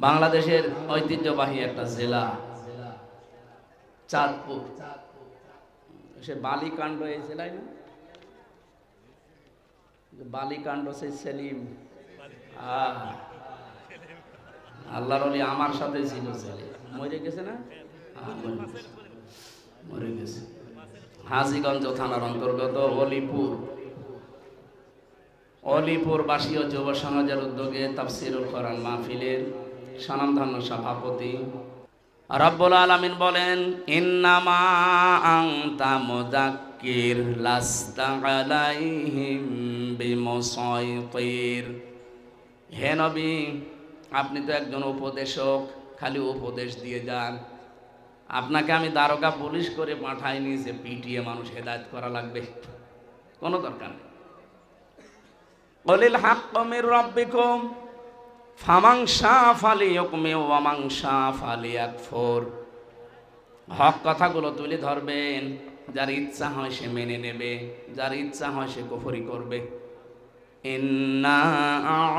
বাংলাদেশের ঐতিহ্যবাহী একটা জেলা চাঁদপুর, সে বালিকাণ্ড এই জেলায় না, বালিকাণ্ড সেই সেলিম আল্লাহর ওলি আমার সাথে ছিল, ছেলে মরে গেছে না, মরে গেছে। হাজীগঞ্জ থানার অন্তর্গত অলিপুরবাসী ও যুব সমাজের উদ্যোগে তাফসীরুল কোরআন মাহফিলের স্বনামধন্য সভাপতি রব্বুল আলামিন বলেন, ইন্নামা আনতা মুযাক্কির লাস্তা আলাইহিম বিমুসাইতির। হে নবী, আপনি তো একজন উপদেশক, খালি উপদেশ দিয়ে যান। আপনাকে আমি দারোগা পুলিশ করে পাঠাইনি যে পিটিয়ে মানুষ হেদায়েত করা লাগবে, কোনো দরকার নেই। কুলিল হাক্কু মির রাব্বিকুম ফামান শাআ ফালিয়ুমিন ওয়া মান শাআ ফালিয়াকফুর। হক কথাগুলো তুলে ধরবেন, যার ইচ্ছা হয় সে মেনে নেবে, যার ইচ্ছা হয় সে কুফরি করবে। ইন্না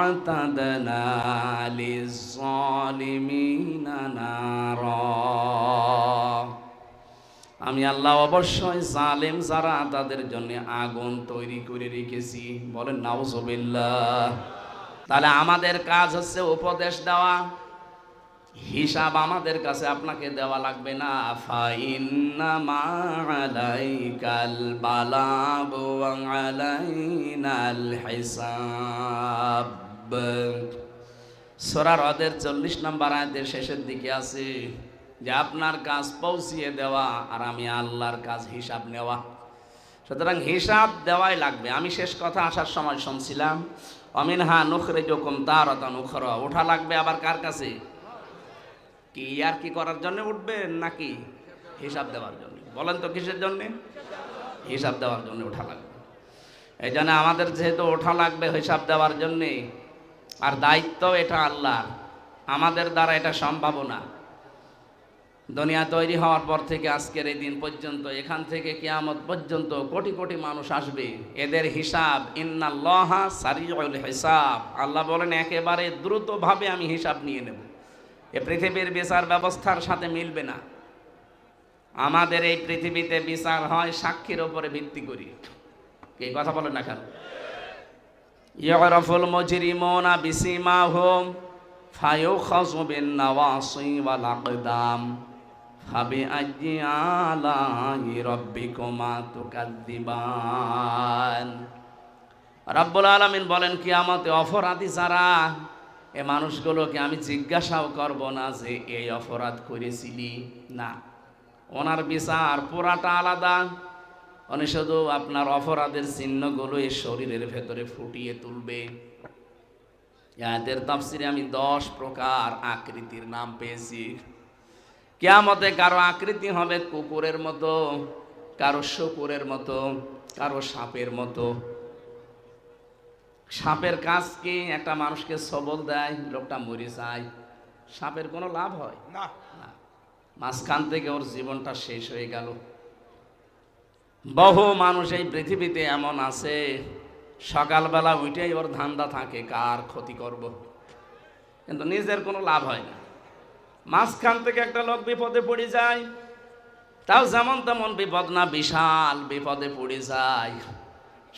আ'তাদনা লিয-যালিমিনা নারা। আমি আল্লাহ অবশ্যই জালেম যারা তাদের জন্য আগুন তৈরি করে রেখেছি। বলেন নাউজুবিল্লাহ। তাহলে আমাদের কাজ হচ্ছে উপদেশ দেওয়া, হিসাব আমাদের কাছে আপনাকে দেওয়া লাগবে না। ফাইন্নামা আলাইকাল বালাগু ওয়া আলাইনাল হিসাব। সূরা রদের 40 নম্বর আয়াতের শেষের দিকে আছে যে আপনার কাজ পৌঁছিয়ে দেওয়া আর আমি আল্লাহর কাজ হিসাব নেওয়া। সুতরাং হিসাব দেওয়াই লাগবে। আমি শেষ কথা আসার সময় শুনছিলাম, অমিনহা নুখরিজুকুম তারাতান উখরা। ওঠা লাগবে আবার কার কাছে? কি আর কি করার জন্য উঠবেন নাকি হিসাব দেওয়ার জন্য? বলেন তো কিসের জন্য? হিসাব দেওয়ার জন্য ওঠা লাগবে। এই জন্য আমাদের যেহেতু ওঠা লাগবে হিসাব দেওয়ার জন্যে, আর দায়িত্ব এটা আল্লাহর, আমাদের দ্বারা এটা সম্ভব না। দুনিয়া তৈরি হওয়ার পর থেকে আজকের এই দিন পর্যন্ত, এখান থেকে কিয়ামত পর্যন্ত কোটি কোটি মানুষ আসবে, এদের হিসাব ইন্নাল্লাহা সারিউল হিসাব। আল্লাহ বলেন একেবারে দ্রুতভাবে আমি হিসাব নিয়ে নেব। এ পৃথিবীর বিচার ব্যবস্থার সাথে মিলবে না। আমাদের এই পৃথিবীতে বিচার হয় সাক্ষীর উপরে ভিত্তি করি। এই কথা বলেন না কেন? ইউরাফুল মুজরিমুনা বিসিমাহুম ফায়ুখাযু বিন নাওয়াসি ওয়াল আকদাম ফাবিআইয়ি আলাই রাব্বিকুমা তুকাযযিবান। রব্বুল আলামিন বলেন, কিয়ামতে অপরাধী যারা, এ মানুষগুলোকে আমি জিজ্ঞাসাও করব না যে এই অপরাধ করেছিলি না। ওনার বিচার পুরাটা আলাদা। উনি শুধু আপনার অপরাধের চিহ্নগুলো এই শরীরের ভেতরে ফুটিয়ে তুলবে। এদের তাফসিরে আমি 10 প্রকার আকৃতির নাম পেয়েছি। কিয়ামতে কারো আকৃতি হবে কুকুরের মতো, কারো শূকরের মতো, কারো সাপের মতো। সাপের কাজ কি? একটা মানুষকে সবল দেয়, লোকটা মরে যায়। সাপের কোনো লাভ হয় না, মাঝখান থেকে ওর জীবনটা শেষ হয়ে গেল। বহু মানুষ এই পৃথিবীতে এমন আছে, সকালবেলা উঠেই ওর ধান্দা থাকে কার ক্ষতি করব, কিন্তু নিজের কোনো লাভ হয় না। মাঝখান থেকে একটা লোক বিপদে পড়ে যায়, তাও যেমন তেমন বিপদ না, বিশাল বিপদে পড়ে যায়।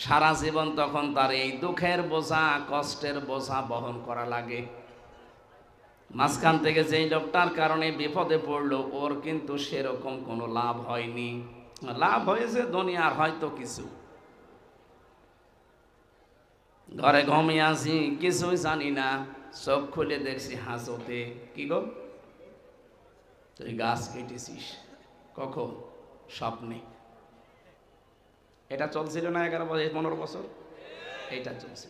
সারা জীবন তখন তার এই দুঃখের বোঝা, কষ্টের বোঝা বহন করা লাগে। মাঝখান থেকে যেই লোকটার কারণে বিপদে পড়লো, ওর কিন্তু সেরকম কোনো লাভ হয়নি। লাভ হয়েছে দুনিয়ার হয়তো কিছু। ঘরে ঘুমিয়ে আছি, কিছুই জানি না, চোখ খুলে দেখছি হাসতে। কি গো, তুই গাছ কেটেছিস? কখন? স্বপ্নে। এটা চলছিল না 11 বছর 15 বছর? এটা চলছে।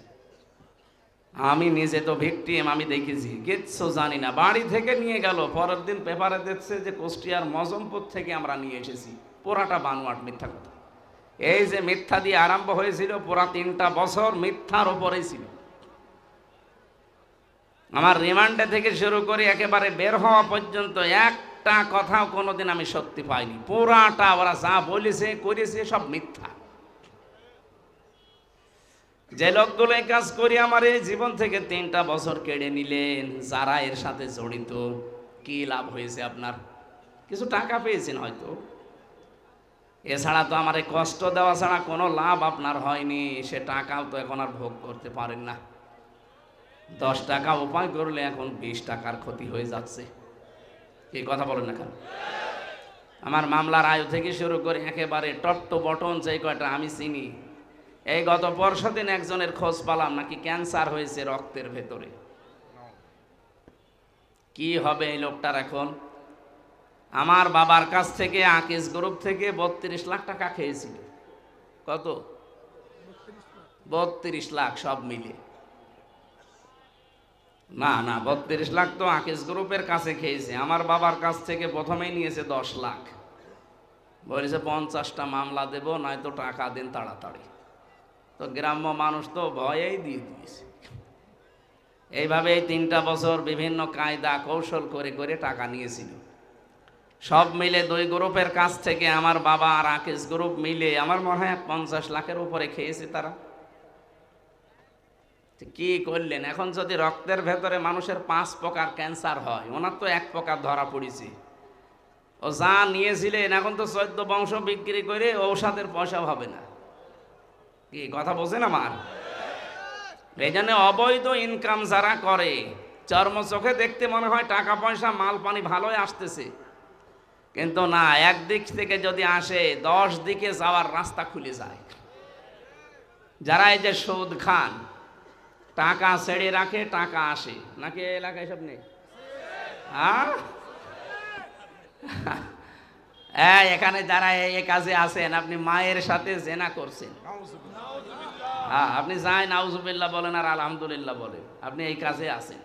আমি নিজে তো ভিকটিম, আমি দেখেছি, কিচ্ছু জানি না। বাড়ি থেকে নিয়ে গেল, পরের দিন পেপারে দেখছে যে কুষ্টিয়ার মজমপুর থেকে আমরা নিয়ে এসেছি। পুরাটা বানোয়াট, মিথ্যা কথা। এই যে মিথ্যা দিয়ে আরম্ভ হয়েছিল, পুরা 3টা বছর মিথ্যার উপরেই ছিল। আমার রিমান্ডে থেকে শুরু করে একেবারে বের হওয়া পর্যন্ত একটা কথাও কোনোদিন আমি সত্যি পাইনি। পুরাটা ওরা যা বলেছে করেছে সব মিথ্যা। যে লোকগুলো এই কাজ করি আমার এই জীবন থেকে 3টা বছর কেড়ে নিলেন, যারা এর সাথে জড়িত, কি লাভ হয়েছে আপনার? কিছু টাকা পেয়েছেন হয়তো, এছাড়া তো আমার এই কষ্ট দেওয়া ছাড়া কোনো লাভ আপনার হয়নি। সে টাকাও তো এখন আর ভোগ করতে পারেন না। 10 টাকা উপায় করলে এখন 20 টাকার ক্ষতি হয়ে যাচ্ছে। এই কথা বলেন না কেন? আমার মামলার আয়ু থেকে শুরু করে একেবারে টট্ট বটন যে কয়টা আমি চিনি, এই গত পরশুদিন একজনের খোঁজ পেলাম নাকি ক্যান্সার হয়েছে রক্তের ভেতরে। কি হবে এই লোকটার এখন? আমার বাবার কাছ থেকে আকিস গ্রুপ থেকে 32 লাখ টাকা খেয়েছিল। কত? 32 লাখ সব মিলে। না না, 32 লাখ তো আকিস গ্রুপের কাছে খেয়েছে। আমার বাবার কাছ থেকে প্রথমেই নিয়েছে 10 লাখ, বলেছে 50টা মামলা দেব, নয়তো টাকা দিন তাড়াতাড়ি। তো গ্রাম্য মানুষ তো ভয়েই দিয়ে দিয়েছে। এইভাবে এই 3টা বছর বিভিন্ন কায়দা কৌশল করে করে টাকা নিয়েছিল। সব মিলে 2 গ্রুপের কাছ থেকে আমার বাবা আর আকিস গ্রুপ মিলে আমার মনে হয় 50 লাখের উপরে খেয়েছে তারা। কি করলেন? এখন যদি রক্তের ভেতরে মানুষের 5 প্রকার ক্যান্সার হয়, ওনার তো 1 প্রকার ধরা পড়েছে। ও যা নিয়েছিলেন এখন তো 14 বংশ বিক্রি করে ঔষধের পয়সা হবে না। কি কথা বোঝেন আমার? এই জন্য অবৈধ ইনকাম যারা করে, চর্ম চোখে দেখতে মনে হয় টাকা পয়সা মাল পানি ভালোই আসতেছে, কিন্তু না, একদিক থেকে যদি আসে 10 দিকে যাওয়ার রাস্তা খুলে যায়। যারা এই যে সুদ খান, টাকা ছেড়ে রাখে, টাকা আসে নাকি এলাকায় সব নেই? এখানে যারা এই কাজে আছেন, আপনি মায়ের সাথে জেনা করছেন, আপনি যাই নাউজুবিল্লাহ বলেন আর আলহামদুলিল্লাহ বলেন, আপনি এই কাজে আছেন।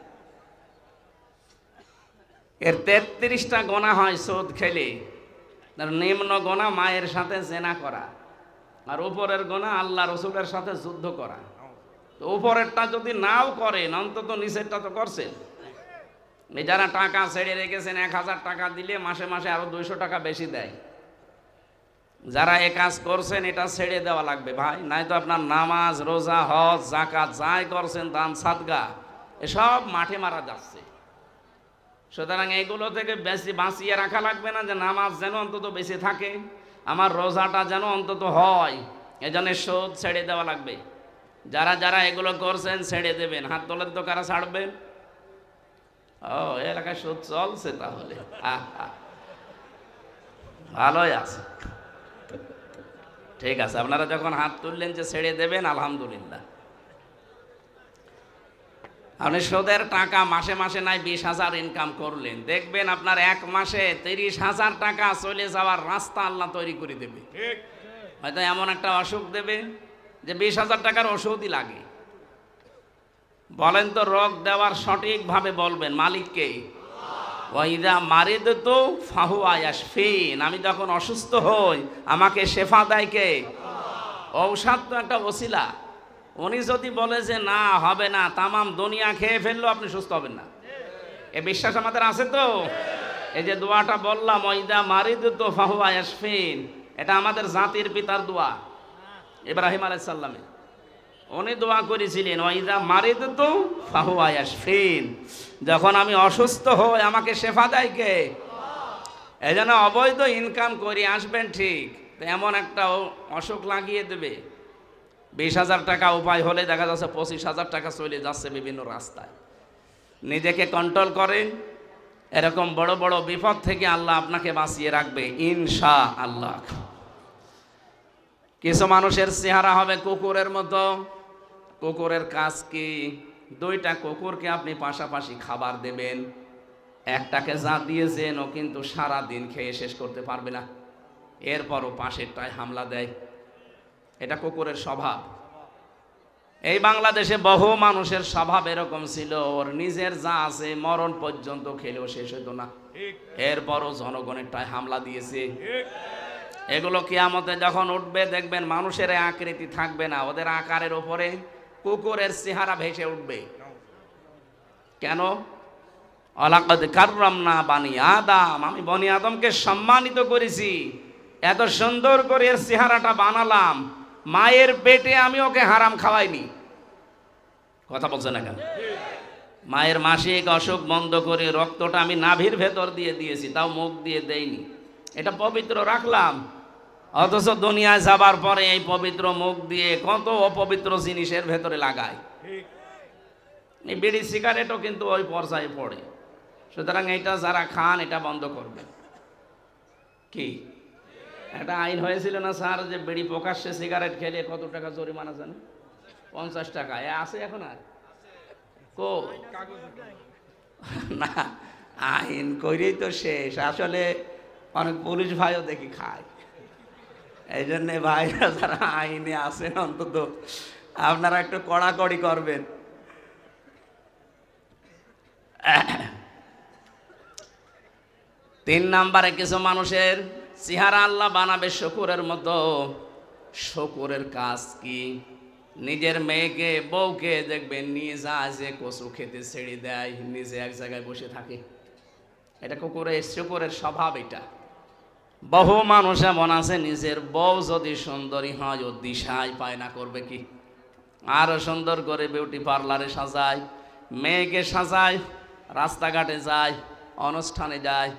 এর 33টা গোনা হয় সুদ খেলে। নিম্ন গোনা মায়ের সাথে জেনা করা, আর উপরের গোনা আল্লাহ রসুলের সাথে যুদ্ধ করা। তো উপরেরটা যদি নাও করেন, অন্তত নিচেরটা তো করছেন। যারা টাকা ছেড়ে রেখেছেন, 1000 টাকা দিলে মাসে মাসে আরো 200 টাকা বেশি দেয়। যারা এ কাজ করছেন, এটা ছেড়ে দেওয়া লাগবে ভাই, নাই তো আপনার নামাজ, রোজা, হজ, যাকাত যাই করছেন, দান সাদগা, এসব মাঠে মারা যাচ্ছে। সুতরাং এইগুলো থেকে বেশি বাঁচিয়ে রাখা লাগবে না, যে নামাজ যেন অন্তত বেশি থাকে, আমার রোজাটা যেন অন্তত হয়, এজন্য সুদ ছেড়ে দেওয়া লাগবে। যারা যারা এগুলো করছেন ছেড়ে দেবেন। হাত তোলেন তো, কারা ছাড়বেন? ও, এলাকায় সুদ চলছে তাহলে, ভালোই আছে, ঠিক আছে। আপনারা যখন হাত তুললেন যে ছেড়ে দেবেন, আলহামদুলিল্লাহ। আপনি সুদের টাকা মাসে মাসে নাই 20,000 ইনকাম করলেন, দেখবেন আপনার 1 মাসে 30,000 টাকা চলে যাওয়ার রাস্তা আল্লাহ তৈরি করে দেবে। হয়তো এমন একটা অসুখ দেবে যে 20,000 টাকার ওষুধই লাগে। বলেন তো, রোগ দেওয়ার সঠিকভাবে বলবেন মালিককে। ওয়াইদা মারিদতু ফাহুয়া ইয়াশফিন, আমি যখন অসুস্থ হই আমাকে শেফা দেয় কে? ঔষধ তো একটা ওসিলা। উনি যদি বলে যে না হবে না, তামাম দুনিয়া খেয়ে ফেললো, আপনি সুস্থ হবেন না। এ বিশ্বাস আমাদের আছে তো? এই যে দোয়াটা বললাম, ওয়াইদা মারিদতু ফাহুয়া ইয়াশফিন, এটা আমাদের জাতির পিতার দোয়া, ইব্রাহিম আলাইহিস সালামের। উনি দোয়া করেছিলেন, ওয়াইদা মারিদতু ফাহুয়া ইয়াশফিন, যখন আমি অসুস্থ হই আমাকে শেফা দেয় কে? এই জন্য অবৈধ ইনকাম করে আসবেন ঠিক, এমন একটা অসুখ লাগিয়ে দেবে। 20,000 টাকা উপায় হলে দেখা যাচ্ছে 25,000 টাকা চলে যাচ্ছে বিভিন্ন রাস্তায়। নিজেকে কন্ট্রোল করেন, এরকম বড় বড় বিপদ থেকে আল্লাহ আপনাকে বাঁচিয়ে রাখবে ইনশাআল্লাহ। কিছু মানুষের চেহারা হবে কুকুরের মতো। কুকুরের কাজ কি? 2টা কুকুরকে আপনি পাশাপাশি খাবার দেবেন, একটাকে যা দিয়েছেন ও কিন্তু সারা দিন খেয়ে শেষ করতে পারবে না, এরপরও পাশেরটায় হামলা দেয়। এটা কুকুরের স্বভাব। এই বাংলাদেশে বহু মানুষের স্বভাব এরকম ছিল, ওর নিজের যা আছে মরণ পর্যন্ত খেলেও শেষ হতো না, এরপরও জনগণেরটায় হামলা দিয়েছে। এগুলো কিয়ামতে যখন উঠবে দেখবেন মানুষের আকৃতি থাকবে না, ওদের আকারের উপরে কুকুরের চেহারা ভেসে উঠবে। কেন? ওয়ালাকাদ কাররামনা বানি আদম, আমি বনি আদমকে সম্মানিত করেছি, এত সুন্দর করে এর চেহারাটা বানালাম, মায়ের পেটে আমি ওকে হারাম খাওয়াইনি। কথা বলছে না কেন? মায়ের মাসিক অসুখ বন্ধ করে রক্তটা আমি নাভির ভেতর দিয়ে দিয়েছি, তাও মুখ দিয়ে দেইনি। এটা পবিত্র রাখলাম, অথচ দুনিয়ায় যাবার পরে এই পবিত্র মুখ দিয়ে কত অপবিত্র জিনিসের ভেতরে লাগায়। এই বিড়ি সিগারেটও কিন্তু ওই পর্যায়ে পড়ে। সুতরাং এটা যারা খান এটা বন্ধ করবে। কি একটা আইন হয়েছিল না স্যার, যে বিড়ি প্রকাশ্যে সিগারেট খেলে কত টাকা জরিমানা জানে? 50 টাকা। এ আছে এখন? আর কো না, আইন করেই তো শেষ। আসলে অনেক পুলিশ ভাইও দেখি খায়। এই জন্যে ভাইরা যারা আইনে আছেন অন্তত আপনারা একটু কড়াকড়ি করবেন। 3 নম্বরে কিছু মানুষের চেহারা আল্লাহ বানাবে শকুরের মতো। শকুরের কাজ কি? নিজের মেয়েকে বউকে দেখবেন নিয়ে যায় যে কচু খেতে ছেড়ে দেয়, নিজে এক জায়গায় বসে থাকে। এটা শকুরের স্বভাব। এটা বহু মানুষ এমন আছে, নিজের বউ যদি সুন্দরী হয় ও দিশাই পায় না, করবে কি? আরো সুন্দর করে বিউটি পার্লারে সাজায়, মেয়েকে সাজায়, রাস্তাঘাটে যায়, অনুষ্ঠানে যায়,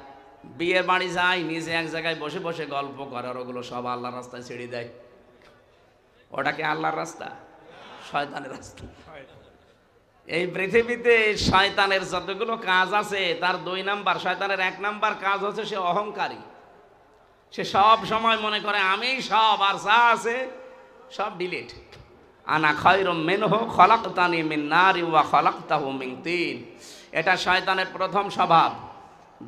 বিয়ের বাড়ি যায়, নিজে এক জায়গায় বসে বসে গল্প করে। আর ওগুলো সব আল্লাহর রাস্তায় ছেড়ে দেয়। ওটা কি আল্লাহর রাস্তা? শয়তানের রাস্তা। এই পৃথিবীতে শয়তানের যতগুলো কাজ আছে তার 2 নাম্বার, শয়তানের 1 নাম্বার কাজ হচ্ছে সে অহংকারী। সে সব সময় মনে করে আমি সব, আর যা আছে সব ডিলিট। আনা খায়রুম মিনহু খলাকতানি মিন নারি ওয়া খলাকতাহু মিন তিন। এটা শয়তানের প্রথম স্বভাব।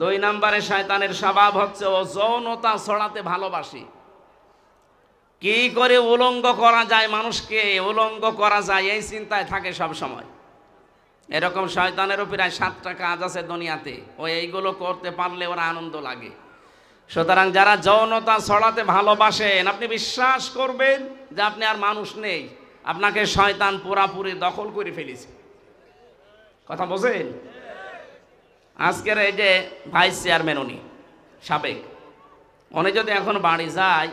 2 নম্বরে শয়তানের স্বভাব হচ্ছে ও যৌনতা ছড়াতে ভালোবাসে। কি করে উলঙ্গ করা যায়, মানুষকে উলঙ্গ করা যায়, এই চিন্তায় থাকে সব সময়। এরকম শয়তানেরও প্রায় 7টা কাজ আছে দুনিয়াতে। ও এইগুলো করতে পারলে ওর আনন্দ লাগে। সুতরাং যারা যৌনতা ছড়াতে ভালোবাসেন, আপনি বিশ্বাস করবেন যে আপনি আর মানুষ নেই, আপনাকে শয়তান পুরাপুরি দখল করে ফেলেছে। কথা বোঝেন? আজকের এই যে ভাইস চেয়ারম্যান, উনি সাবেক, উনি যদি এখন বাড়ি যায়,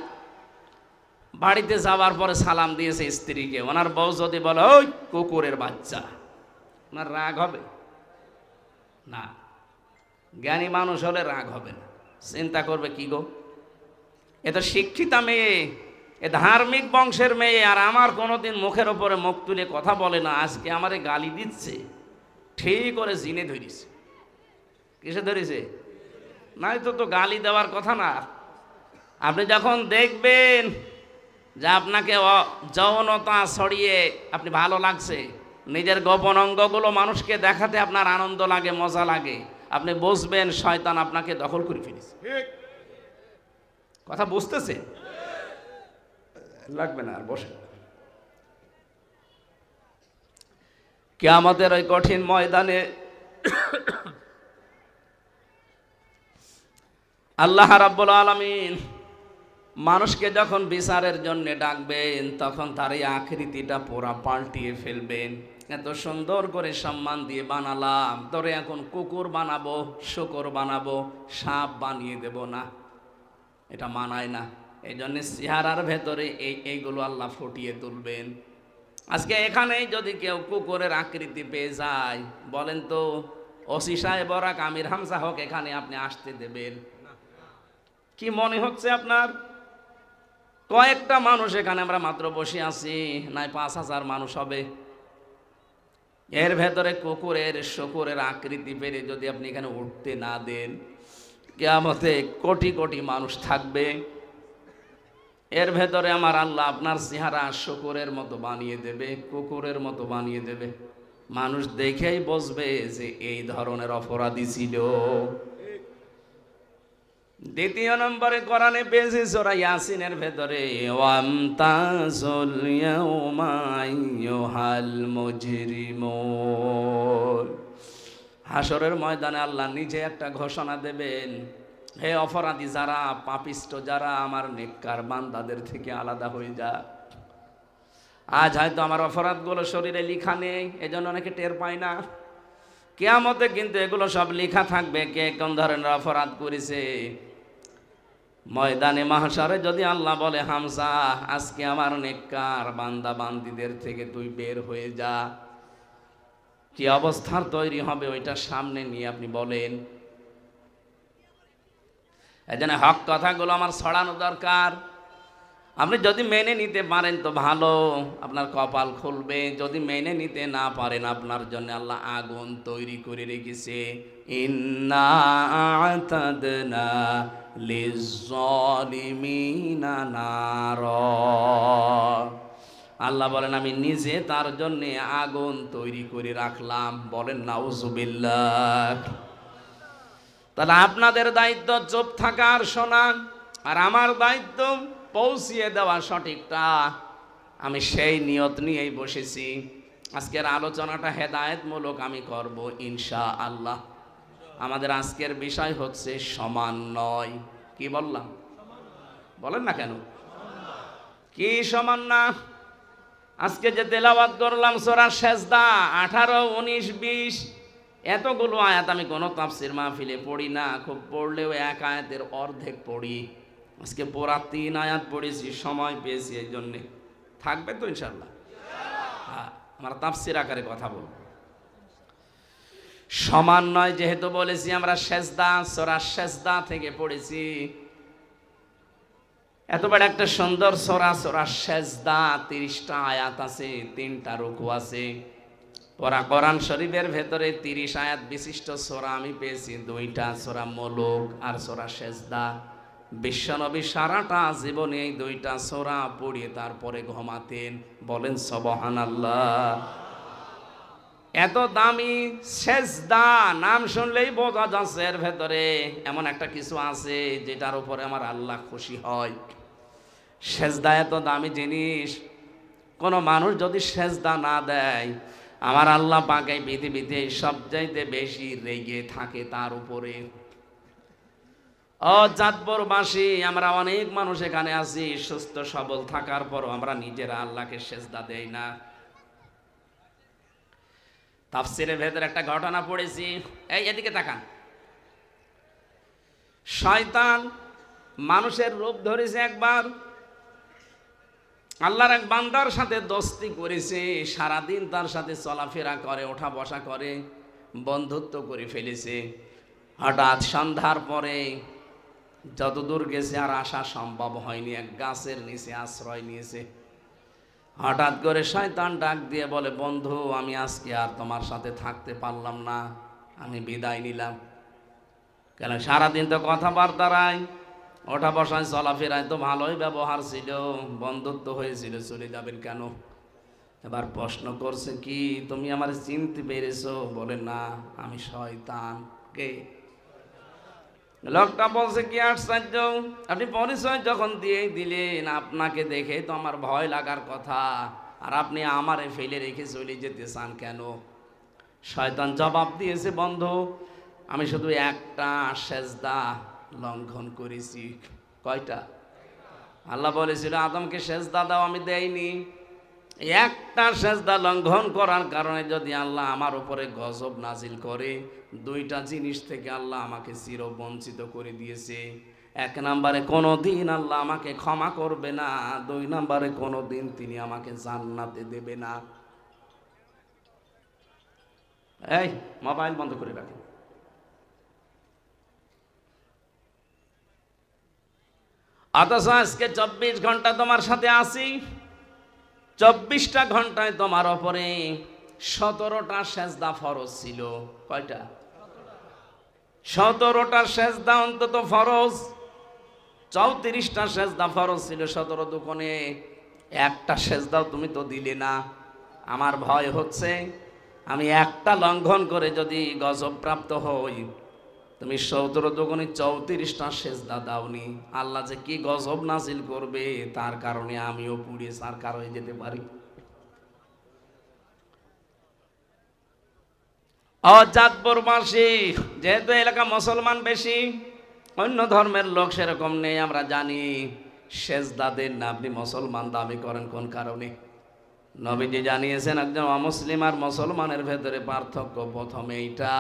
বাড়িতে যাওয়ার পরে সালাম দিয়েছে স্ত্রীকে, ওনার বউ যদি বলে ওই কুকুরের বাচ্চা, ওনার রাগ হবে না? জ্ঞানী মানুষ হলে রাগ হবে না, চিন্তা করবে কি গো, এ তো শিক্ষিতা মেয়ে, এ ধার্মিক বংশের মেয়ে, আর আমার কোনোদিন মুখের ওপরে মুখ তুলে কথা বলে না, আজকে আমারে গালি দিচ্ছে। ঠিক করে জিনে ধরেছে। কিসে ধরেছে? নাই তো গালি দেওয়ার কথা না। আপনি যখন দেখবেন যে আপনাকে যৌনতা ছড়িয়ে আপনি ভালো লাগছে, নিজের গোপন অঙ্গগুলো মানুষকে দেখাতে আপনার আনন্দ লাগে, মজা লাগে, আপনি বুঝবেন শয়তান আপনাকে দখল করে ফেলেছে। কথা বুঝতেছে? লাগবে না আর, বসে। কিয়ামতের ওই কঠিন ময়দানে আল্লাহ রাব্বুল আলামিন মানুষকে যখন বিচারের জন্য ডাকবেন, তখন তার এই আকৃতিটা পুরা পাল্টিয়ে ফেলবেন। এত সুন্দর করে সম্মান দিয়ে বানালাম, তোরে এখন কুকুর বানাবো, শূকর বানাবো, সাপ বানিয়ে দেব না, এটা মানায় না। এই জন্য চেহারার ভেতরে এইগুলো আল্লাহ ফুটিয়ে তুলবেন। আজকে এখানেই যদি কেউ কুকুরের আকৃতি পেয়ে যায়, বলেন তো ওসি সাহেব ওরা আমির হামজা হোক, এখানে আপনি আসতে দেবেন? কি মনে হচ্ছে আপনার? কয়েকটা মানুষ এখানে আমরা মাত্র বসে আছি, নাই 5000 মানুষ হবে। এর ভেতরে কুকুরের শূকরের আকৃতি পেরে যদি আপনি এখানে উঠতে না দেন, কিয়ামতে কোটি কোটি মানুষ থাকবে। এর ভেতরে আমার আল্লাহ আপনার চেহারা শূকরের মতো বানিয়ে দেবে, কুকুরের মতো বানিয়ে দেবে। মানুষ দেখেই বুঝবে যে এই ধরনের অপরাধী ছিল। 2 নম্বরে কোরআনে পেয়েছি সূরা ইয়াসিনের ভেতরে, ওয়ামতাজুল ইয়াউমা আইয়ুহাল মুজরিমুন। হাসরের ময়দানে আল্লাহ নিজে একটা ঘোষণা দেবেন, হে অপরাধী যারা, পাপিষ্ট যারা, আমার নেককার বান্দাদের থেকে আলাদা হয়ে যা। আজ হয়তো আমার অপরাধগুলো শরীরে লেখা নেই, এজন্য অনেকে টের পায় না। কিয়ামতে কিন্তু এগুলো সব লেখা থাকবে, কে কোন ধরনের অপরাধ করেছে। ময়দানে মাহশারে যদি আল্লাহ বলে, হামজা আজকে আমার নেককার বান্দা বান্দিদের থেকে তুই বের হয়ে যা, কি অবস্থার তৈরি হবে ওইটা সামনে নিয়ে আপনি বলেন। এজন্য হক কথাগুলো আমার ছড়ানো দরকার। আপনি যদি মেনে নিতে পারেন তো ভালো, আপনার কপাল খুলবে। যদি মেনে নিতে না পারেন, আপনার জন্য আল্লাহ আগুন তৈরি করে রেখেছে। ইন্না আ'তাদনা লিয-যালিমিনা নার। আল্লাহ বলেন আমি নিজে তার জন্য আগুন তৈরি করে রাখলাম। বলেন নাউজুবিল্লাহ। তাহলে আপনাদের দায়িত্ব চুপ থাকা আর শোনা, আর আমার দায়িত্ব পৌঁছিয়ে দেওয়া সঠিকটা। আমি সেই নিয়ত নিয়েই বসেছি। আজকের আলোচনাটা হেদায়েতমূলক আমি করব ইনশাআল্লাহ। আমাদের আজকের বিষয় হচ্ছে সমন্বয়। কি বললাম? বলেন না কেন? কি সমান না? আজকে যে তেলাওয়াত করলাম সূরা সেজদা 18, 19, 20 এতগুলো আয়াত আমি কোনো তাফসীর মাহফিলে পড়ি না, খুব পড়লেও এক আয়াতের অর্ধেক পড়ি। আজকে পুরা 3 আয়াত পড়েছি, সময় পেয়েছি, এই জন্যে থাকবে তো ইনশাআল্লাহ। হ্যাঁ, আমরা তাফসীর আকারে কথা বলব। সমন্বয় যেহেতু বলেছি, আমরা সেজদা সূরা সেজদা থেকে পড়েছি। এত বড় একটা সুন্দর সূরা, সূরা সেজদা 30টা আয়াত আছে, 3টা রুকু আছে। পুরা কোরআন শরীফের ভেতরে 30 আয়াত বিশিষ্ট সূরা আমি পেয়েছি 2টা, সূরা মুলুক আর সূরা সেজদা। বিশ্বনবী সারাটা জীবনে এই 2টা সূরা পড়িয়ে তারপরে ঘুমাতেন। বলেন সুবহানাল্লাহ। এত দামি সেজদা, নাম শুনলেই বোঝা যাচ্ছে এর ভেতরে এমন একটা কিছু আছে যেটার উপরে আমার আল্লাহ খুশি হয়। সেজদা এত দামি জিনিস, কোনো মানুষ যদি সেজদা না দেয়, আমার আল্লাহ পাক এই পৃথিবীতে সবচাইতে বেশি রেগে থাকে তার উপরে। ও চাঁদপুরবাসী, আমরা অনেক মানুষ এখানে আছি, সুস্থ সবল থাকার পরও আমরা নিজেরা আল্লাহকে সেজদা দেই না। তাফসীরের ভেতরে একটা ঘটনা পড়েছি, এই এদিকে তাকান। শয়তান মানুষের রূপ ধরেছে একবার, আল্লাহর এক বান্দার সাথে দোস্তি করেছে, সারাদিন তার সাথে চলাফেরা করে, ওঠা বসা করে, বন্ধুত্ব করে ফেলেছে। হঠাৎ সন্ধ্যার পরে যতদূর গেছে আর আসা সম্ভব হয়নি, এক গাছের নিচে আশ্রয় নিয়েছে। হঠাৎ করে শয়তান ডাক দিয়ে বলে, বন্ধু আমি আজকে আর তোমার সাথে থাকতে পারলাম না, আমি বিদায় নিলাম। কেন? সারাদিন তো কথাবার্তায়, ওঠা বসায়, চলাফেরায় তো ভালোই ব্যবহার ছিল, বন্ধুত্ব হয়েছিল, চলে যাবেন কেন? এবার প্রশ্ন করছে, কি তুমি আমার চিনতে পেরেছো? বলে না, আমি শয়তান। কে? লোকটা বলছে, কি আশ্চর্য, আপনি পরিচয় যখন দিয়ে দিলেন, আপনাকে দেখে তো আমার ভয় লাগার কথা, আর আপনি আমারে ফেলে রেখে চলে যেতে চান কেন? শয়তান জবাব দিয়েছে, বন্ধু আমি শুধু একটা সেজদা লঙ্ঘন করেছি। কয়টা? আল্লাহ বলেছিল আদমকে সেজদা দাও, আমি দেইনি। একটা সেজদা লঙ্ঘন করার কারণে যদি আল্লাহ আমার উপরে গজব নাজিল করে, 2টা জিনিস থেকে আল্লাহ আমাকে চিরবঞ্চিত করে দিয়েছে। 1 নম্বরে কোনোদিন আল্লাহ আমাকে ক্ষমা করবে না, 2 নম্বরে কোনোদিন তিনি আমাকে জান্নাতে দেবে না। এই মোবাইল বন্ধ করে রাখেন। অথচ আজকে 24 ঘন্টা তোমার সাথে আছি, 24টা ঘন্টায় তোমার ওপরে 17টা সেজদা ফরজ ছিল। কয়টা? 17টা সেজদা অন্তত ফরজ, 34টা সেজদা ফরজ ছিল, 17 দুকোণে একটা সেজদাও তুমি তো দিলে না। আমার ভয় হচ্ছে আমি একটা লঙ্ঘন করে যদি গজব প্রাপ্ত হই, তুমি 17 দুগুণে 34টা সেজদা দাওনি, আল্লাহ যে কি গজব নাজিল করবে তার কারণে আমিও পুড়িয়ে সারকার হয়ে যেতে পারি। চাঁদপুরবাসী, যেহেতু এলাকা মুসলমান বেশি, অন্য ধর্মের লোক সেরকম নেই, আমরা জানি সেজদা দেন না। আপনি মুসলমান দাবি করেন কোন কারণে? নবীজি জানিয়েছেন একজন অমুসলিম আর মুসলমানের ভেতরে পার্থক্য প্রথমে এইটা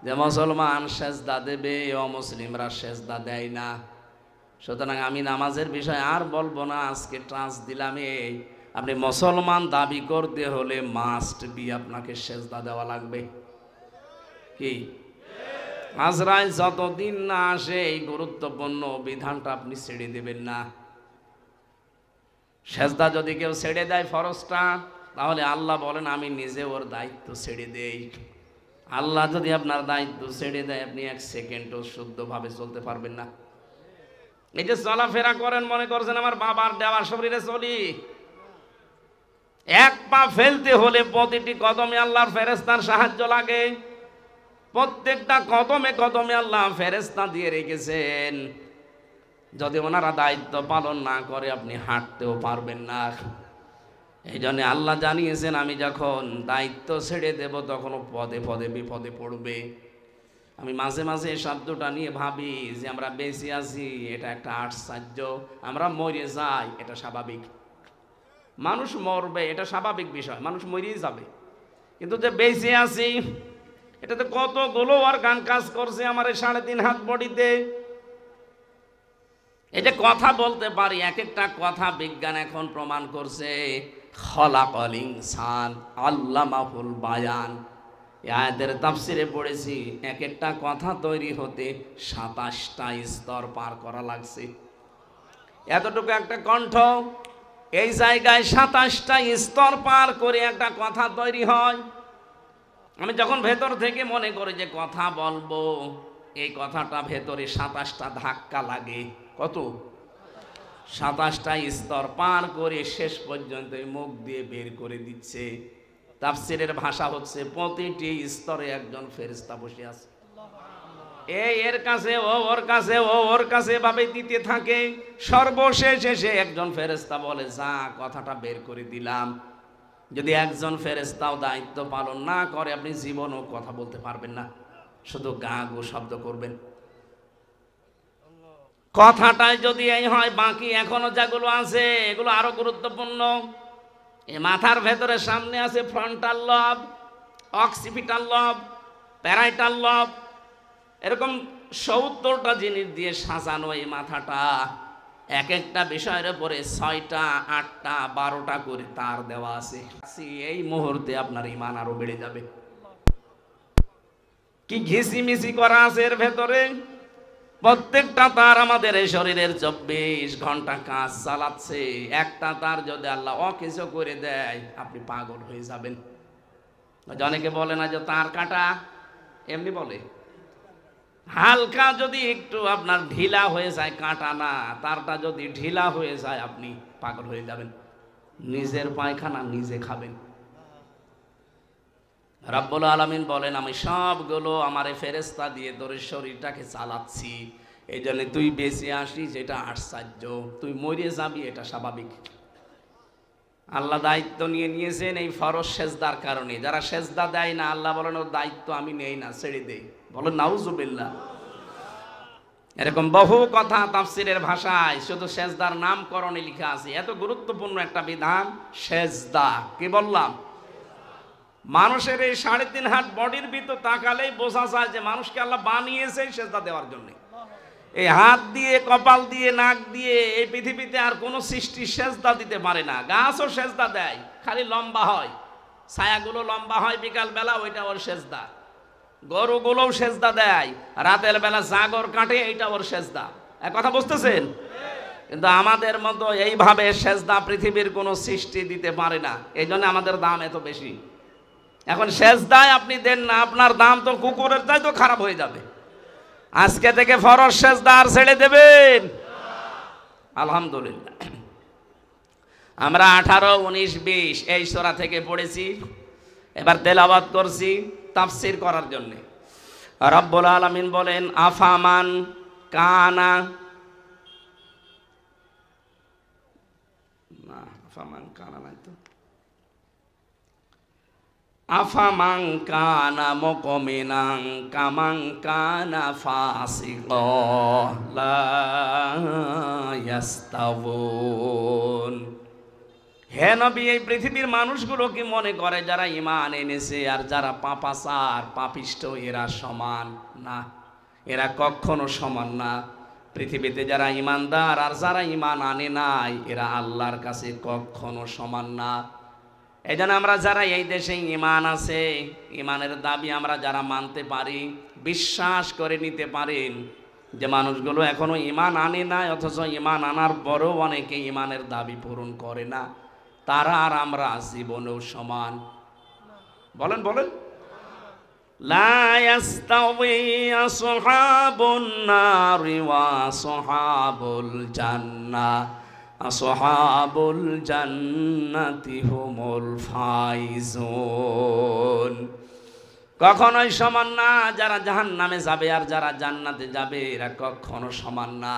যে মুসলমান সেজদা দেবে, অমুসলিমরা সেজদা দেয় না। সুতরাং আমি নামাজের বিষয় আর বলবো না, আজকে ট্রান্স দিলাম এই আপনি মুসলমান দাবি করতে হলে মাস্ট বি আপনাকে সেজদা দেওয়া লাগবে। কি আজরাইল যতদিন না আসে এই গুরুত্বপূর্ণ বিধানটা আপনি ছেড়ে দেবেন না। সেজদা যদি কেউ ছেড়ে দেয় ফরজটা, তাহলে আল্লাহ বলেন আমি নিজে ওর দায়িত্ব ছেড়ে দেই। আল্লাহ যদি আপনার দায়িত্ব ছেড়ে দেয়, আপনি এক সেকেন্ডও শুদ্ধভাবে চলতে পারবেন না। এই যে চলাফেরা করেন, মনে করছেন আমার বাবার দেওয়া শরীরে চলি, এক পা ফেলতে হলে প্রতিটি কদমে আল্লাহর ফেরেশতার সাহায্য লাগে। প্রত্যেকটা কদমে কদমে আল্লাহ ফেরেশতা দিয়ে রেখেছেন। যদি ওনারা দায়িত্ব পালন না করে আপনি হাঁটতেও পারবেন না। এই জন্য আল্লাহ জানিয়েছেন আমি যখন দায়িত্ব ছেড়ে দেব তখন পদে পদে বিপদে পড়বে। আমি মাঝে মাঝে এই শব্দটা নিয়ে ভাবি যে আমরা বেঁচে আছি এটা একটা আশ্চর্য, আমরা মরে যাই এটা স্বাভাবিক। মানুষ মরবে এটা স্বাভাবিক বিষয়, মানুষ মরেই যাবে, কিন্তু যে বেঁচে আছি এটাতে কতগুলো অর্গান কাজ করছে আমার এই 3.5 হাত বডিতে। এই যে কথা বলতে পারি, এক একটা কথা বিজ্ঞান এখন প্রমাণ করছে। খলাকাল ইনসান আল্লামাহুল বায়ান, এই আয়াতের তাফসিরে পড়েছি এক একটা কথা তৈরি হতে 27টা স্তর পার করা লাগছে। এতটুকু একটা কণ্ঠ, এই জায়গায় 27টা স্তর পার করে একটা কথা তৈরি হয়। আমি যখন ভেতর থেকে মনে করি যে কথা বলবো, এই কথাটা ভেতরে 27টা ধাক্কা লাগে। কত? 27টা স্তর পার করে শেষ পর্যন্ত মুখ দিয়ে বের করে দিচ্ছে। তাফসীরের ভাষা হচ্ছে প্রতিটি স্তরে একজন ফেরেশতা বসে আছে। এর কাছে ও ওর কাছে, ও ওর কাছে ভাবে দিতে থাকে। সর্বশেষ এসে একজন ফেরেশতা বলে যা কথাটা বের করে দিলাম। যদি একজন ফেরেশতাও দায়িত্ব পালন না করে আপনি জীবনও কথা বলতে পারবেন না, শুধু গা গো শব্দ করবেন। কথাটাই যদি এই হয়, বাকি এখনো যেগুলো আছে এগুলো আরো গুরুত্বপূর্ণ। এই মাথার ভেতরে সামনে আছে ফ্রন্টাল লব, অক্সিপিটাল লব, প্যারাইটাল লব, এরকম 70টা জিনিস দিয়ে সাজানো এই মাথাটা। এক একটা বিষয়ের উপরে 6টা 8টা 12টা করে তার দেওয়া আছে। এই মুহূর্তে আপনার ঈমান আরো বেড়ে যাবে। কি ঘিসিমিসি করা আছে এর ভেতরে। প্রত্যেকটা তার আমাদের এই শরীরের 24 ঘন্টা কাজ চালাচ্ছে। একটা তার যদি আল্লাহ অকেজো করে দেয় আপনি পাগল হয়ে যাবেন। অনেকে বলে না যে তার কাটা, এমনি বলে। হালকা যদি একটু আপনার ঢিলা হয়ে যায়, কাটা না, তারটা যদি ঢিলা হয়ে যায় আপনি পাগল হয়ে যাবেন। নিজের পায়খানা নিজে খাবেন। রাব্বুল আলামিন বলেন আমি সবগুলো আমার ফেরেশতা দিয়ে তোর শরীরটাকে চালাচ্ছি। এই জন্য তুই বেঁচে আসিস এটা আশ্চর্য, তুই মরে যাবি এটা স্বাভাবিক। আল্লাহ দায়িত্ব নিয়ে নিয়েছেন এই ফরজ সেজদার কারণে। যারা সেজদা দেয় না আল্লাহ বলেন ওর দায়িত্ব আমি নেই না, ছেড়ে দেই। বলেন নাউজুবিল্লাহ। এরকম বহু কথা তাফসীরের ভাষায় শুধু সেজদার নামকরণে লেখা আছে। এত গুরুত্বপূর্ণ একটা বিধান সেজদা। কি বললাম? মানুষের এই 3.5 হাত বডির ভিতর তাকালেই বোঝা যায় যে মানুষকে আল্লাহ বানিয়েছে সেজদা দেওয়ার জন্য। এই হাত দিয়ে, কপাল দিয়ে, নাক দিয়ে এই পৃথিবীতে আর কোনো সৃষ্টি সেজদা দিতে পারে না। গাছও সেজদা দেয়, খালি লম্বা হয়, ছায়াগুলো লম্বা হয় বিকাল বেলা, ওইটা ওর সেজদা। গরুগুলোও সেজদা দেয়, রাতের বেলা জাগর কাটে, এইটা ওর সেজদা। এক কথা বুঝতেছেন? কিন্তু আমাদের মতো এইভাবে সেজদা পৃথিবীর কোনো সৃষ্টি দিতে পারে না। এই জন্য আমাদের দাম এত বেশি। এখন সেজদায় আপনি দেন না, আপনার দাম তো কুকুরের চাইতে খারাপ হয়ে যাবে। আজকে থেকে ফরজ সেজদা আর ছেড়ে দেবেন? আলহামদুলিল্লাহ। আমরা 18, 19, 20 এই সূরা থেকে পড়েছি, এবার তেলাওয়াত করছি তাফসীর করার জন্য। রব্বুল আলামিন বলেন আফামান কানা, না আফামান কানা নাই তো, আফামান কানা মুকমিনান কামান কানা ফাসিকা লা ইয়াস্তাবুন। হে নবী, এই পৃথিবীর মানুষগুলো কি মনে করে যারা ঈমান এনেছে আর যারা পাপাচার পাপিষ্ঠ এরা সমান? না, এরা কখনো সমান না। পৃথিবীতে যারা ইমানদার আর যারা ইমান আনে নাই এরা আল্লাহর কাছে কখনো সমান না। এই জন্য আমরা যারা এই দেশে ইমান আছে, ইমানের দাবি আমরা যারা মানতে পারি, বিশ্বাস করে নিতে পারেন যে মানুষগুলো এখনো ইমান আনে নাই, অথচ ইমান আনার পরও অনেকে ইমানের দাবি পূরণ করে না, তারা আর আমরা জীবনেও সমান। বলেন বলেন। লা ইয়াস্তাওয়ি আসহাবুন নারি ওয়া আসহাবুল জান্নাহ, আসহাবুল জান্নাতি হুমুল ফাইজুন। কখনোই সমান না, যারা জাহান্নামে যাবে আর যারা জান্নাতে যাবে এরা কখনো সমান না।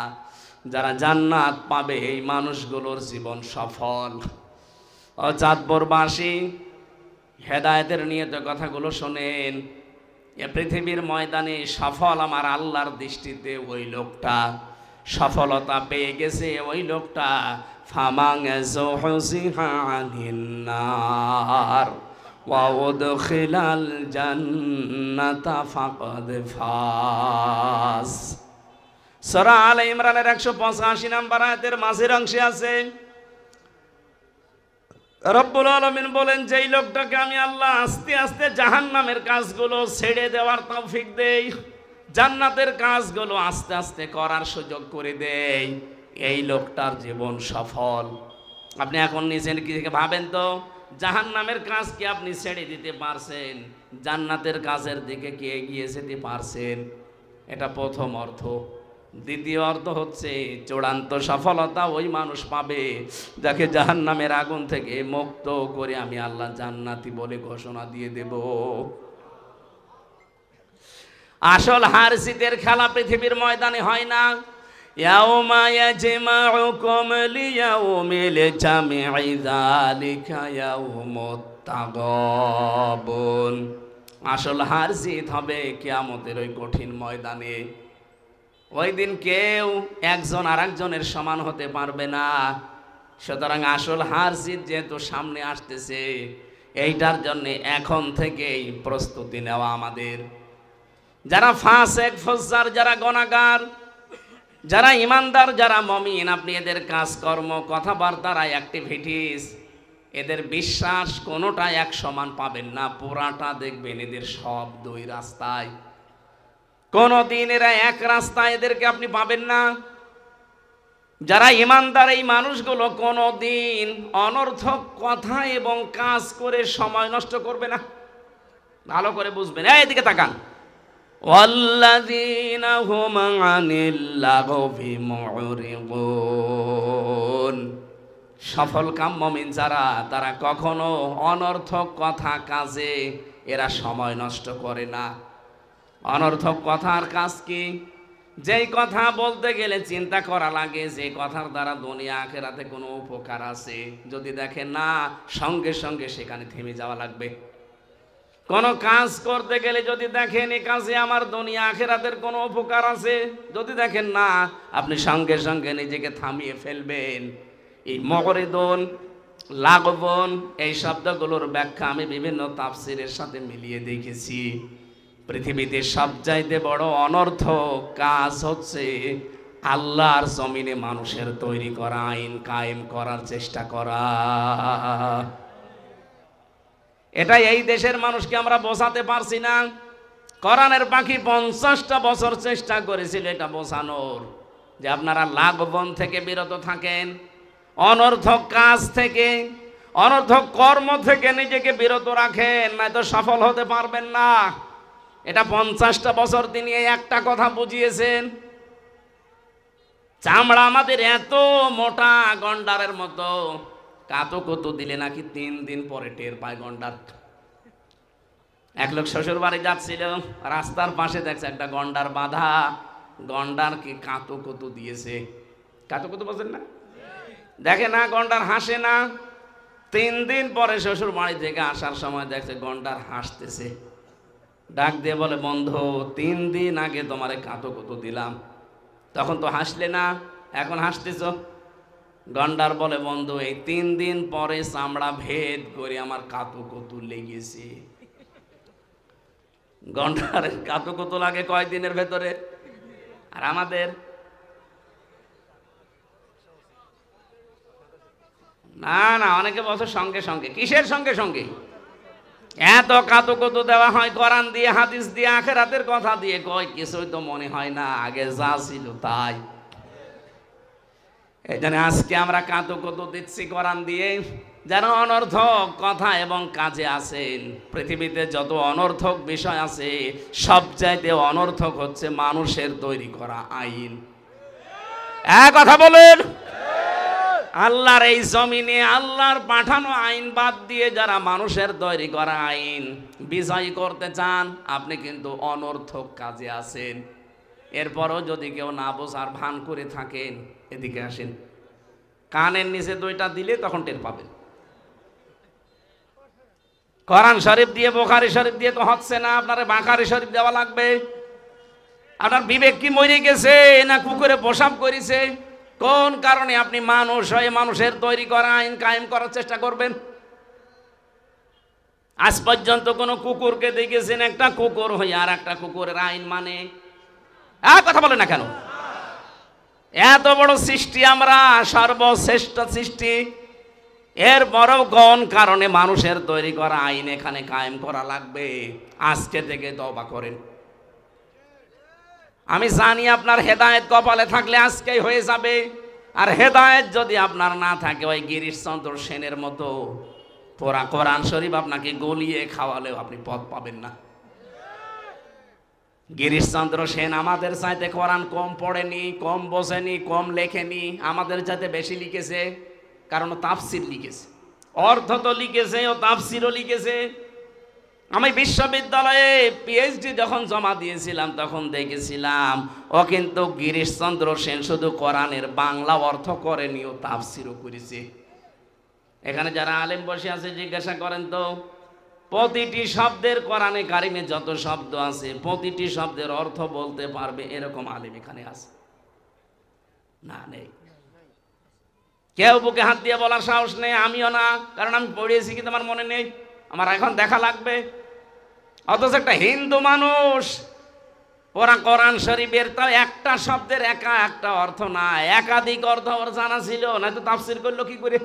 যারা জান্নাত পাবে এই মানুষগুলোর জীবন সফল। ও চাঁদপুরবাসী, হেদায়েতের নিয়ত কথাগুলো শোনেন। এ পৃথিবীর ময়দানে সফল আমার আল্লাহর দৃষ্টিতে ওই লোকটা, সফলতা পেয়ে গেছে ওই লোকটা ফামাং যুহজিহা আনিন নার ওয়া উদখিলাল জান্নাতা ফাকাদ ফাজ। সূরা আলে ইমরানের 185 নম্বর আয়াতের মাঝের অংশে আছে, রব্বুল আলামিন বলেন, যেই লোকটাকে আমি আল্লাহ আস্তে আস্তে জাহান্নামের কাজগুলো ছেড়ে দেওয়ার তৌফিক দেই, জান্নাতের কাজগুলো আস্তে আস্তে করার সুযোগ করে দেই, এই লোকটার জীবন সফল। আপনি এখন নিজের কি ভাবেন তো, জাহান্নামের কাজ কি আপনি ছেড়ে দিতে পারছেন? জান্নাতের কাজের দিকে কি এগিয়ে যেতে পারছেন? এটা প্রথম অর্থ। দ্বিতীয় অর্থ হচ্ছে চূড়ান্ত সফলতা ওই মানুষ পাবে যাকে জাহান্নামের আগুন থেকে মুক্ত করে আমি আল্লাহ জান্নাতি বলে ঘোষণা দিয়ে দেব। আসল হার জিতের খেলা পৃথিবীর ময়দানে হয় না। ইয়াউমা ইয়াজমাউকুম লিয়াউমিল জামঈ যালিকা ইয়াউমুত তাগাবুন। আসল হার জিত হবে কিয়ামতের ওই কঠিন ময়দানে। ওই দিন কেউ একজন আর একজনের সমান হতে পারবে না। সুতরাং আসল হার জিত যেহেতু সামনে আসতেছে, এইটার জন্য এখন থেকেই প্রস্তুতি নেওয়া আমাদের। যারা ফাসেক ফুজ্জার, যারা গুনাহগার, যারা ইমানদার, যারা মুমিন, আপনি এদের কাজকর্ম, কথাবার্তার, অ্যাক্টিভিটিস, এদের বিশ্বাস কোনোটা এক সমান পাবেন না। পুরাটা দেখবেন এদের সব দুই রাস্তায়, কোনদিন এরা এক রাস্তায় এদেরকে আপনি পাবেন না। যারা ইমানদার এই মানুষগুলো কোনদিন অনর্থক কথা এবং কাজ করে সময় নষ্ট করবে না। ভালো করে বুঝবেন, এদিকে তাকান। ওয়াল্লাযীনা হুম আনিল লাগবি মুরিদুন। সফল কাম মুমিন যারা, তারা কখনো অনর্থক কথা কাজে এরা সময় নষ্ট করে না। অনর্থক কথার কাজ কি? যেই কথা বলতে গেলে চিন্তা করা লাগে যে কথার দ্বারা দুনিয়া আখিরাতে কোনো উপকার আছে, যদি দেখেন না, সঙ্গে সঙ্গে সেখানে থেমে যাওয়া লাগবে। কোনো কাজ করতে গেলে যদি দেখেন এই কাজে আমার দুনিয়া আখিরাতের কোনো উপকার আছে, যদি দেখেন না, আপনি সঙ্গে সঙ্গে নিজেকে থামিয়ে ফেলবেন। এই মুরিদুন, লাগবুন, এই শব্দগুলোর ব্যাখ্যা আমি বিভিন্ন তাফসীরের সাথে মিলিয়ে দেখেছি। পৃথিবীতে সবচাইতে বড় অনর্থক কাজ হচ্ছে আল্লাহর জমিনে মানুষের তৈরি করা আইন কায়েম করার চেষ্টা করা। এটা এই দেশের মানুষকে আমরা বোঝাতে পারছি না। কোরআনের পাখি 50টা বছর চেষ্টা করেছিল এটা বোঝানোর, যে আপনারা লাগবন থেকে বিরত থাকেন, অনর্থক কাজ থেকে, অনর্থক কর্ম থেকে নিজেকে বিরত রাখেন, নয়তো সফল হতে পারবেন না। এটা 50টা বছর তিনি একটা কথা বুঝিয়েছেন। চামড়া আমাদের এত মোটা, গন্ডারের মতো, কাতো কত দিলে নাকি 3 দিন পরে টের পায় গন্ডার। এক লোক শ্বশুর বাড়ি যাচ্ছিল, রাস্তার পাশে দেখছে একটা গন্ডার বাঁধা। গন্ডার কি কাতো কত দিয়েছে? কাতো কত বোঝেন না? দেখে না, গন্ডার হাসে না। 3 দিন পরে শ্বশুর বাড়ি থেকে আসার সময় দেখছে গন্ডার হাসতেছে। ডাক দিয়ে বলে, বন্ধু, 3 দিন আগে তোমারে কাতো কত দিলাম, তখন তো হাসলে না, এখন হাসতেছ। গন্ডার বলে, বন্ধু, এই 3 দিন পরে চামড়া ভেদ করে আমার কাতো কত লেগেছে। গন্ডারের কাতো কত লাগে কয়দিনের ভেতরে, আর না না, অনেকে বছর সঙ্গে সঙ্গে। কিসের সঙ্গে সঙ্গে? এত কাতুকুতু দেওয়া হয় কোরআন দিয়ে, হাদিস দিয়ে, আখিরাতের কথা দিয়ে, কয় কিছুই তো মনে হয় না, আগে যা ছিল তাই। এই জন্য আজকে আমরা কাতুকুতু দিচ্ছি কোরআন দিয়ে, যেন অনর্থক কথা এবং কাজে আছেন। পৃথিবীতে যত অনর্থক বিষয় আছে, সবচাইতে অনর্থক হচ্ছে মানুষের তৈরি করা আইন। এক কথা বলেন। আল্লাহর এই জমিনে আল্লাহর পাঠানো আইন বাদ দিয়ে যারা মানুষের তৈরি করা আইন বিজয় করতে চান, আপনি কিন্তু অনর্থক কাজে আছেন। এরপরও যদি কেউ না বোঝার ভান করে থাকেন, এদিকে আসেন, কানের নিচে দুইটা দিলে তখন টের পাবেন। কোরআন শরীফ দিয়ে, বুখারী শরীফ দিয়ে তো হচ্ছে না, আপনার বুখারী শরীফ দেওয়া লাগবে। আপনার বিবেক কি মরে গেছে না কুকুরে প্রসাব করেছে? কোন কারণে আপনি মানুষ হয়ে মানুষের তৈরি করা আইন কায়েম করার চেষ্টা করবেন? আজ পর্যন্ত কোন কুকুরকে দেখেছেন একটা কুকুর হয়ে আর একটা কুকুরের আইন মানে? কথা বলে না কেন? এত বড় সৃষ্টি আমরা, সর্বশ্রেষ্ঠ সৃষ্টি, এরপরও কোন কারণে মানুষের তৈরি করা আইন এখানে কায়েম করা লাগবে? আজকে থেকে তওবা করেন। আমি জানি আপনার হেদায়েত কপালে থাকলে আজকেই হয়ে যাবে, আর হেদায়েত যদি আপনার না থাকে, ওই গিরিশচন্দ্র সেনের মতো পুরা কোরআন শরীফ আপনাকে গলিয়ে খাওয়ালেও আপনি পথ পাবেন না। গিরিশচন্দ্র সেন আমাদের চাইতে কোরআন কম পড়েনি, কম বোঝেনি, কম লেখেনি, আমাদের চাইতে বেশি লিখেছে। কারণ ও তাফসির লিখেছে, অর্থ তো লিখেছে, ও তাফসিরও লিখেছে। আমি বিশ্ববিদ্যালয়ে পিএইচডি যখন জমা দিয়েছিলাম তখন দেখেছিলাম ও কিন্তু গিরিশচন্দ্র সেন শুধু কোরআনের বাংলা অর্থ করেনি, ও তাফসিরও করেছে। এখানে যারা আলেম বসে আছে জিজ্ঞাসা করেন তো, প্রতিটি শব্দের, কোরআনে কারিমে যত শব্দ আছে প্রতিটি শব্দের অর্থ বলতে পারবে এরকম আলেম এখানে আছে? না, নেই। কেউ বুকে হাত দিয়ে বলার সাহস নেই, আমিও না, কারণ আমি পড়িয়েছি কিন্তু আমার মনে নেই, আমার এখন দেখা লাগবে। অথচ একটা হিন্দু মানুষ ওরা কোরআন শরীফের তো একটা শব্দের একা একটা অর্থ না, একাধিক অর্থ ওর জানা ছিল, না তো তাফসির করলো কি করে?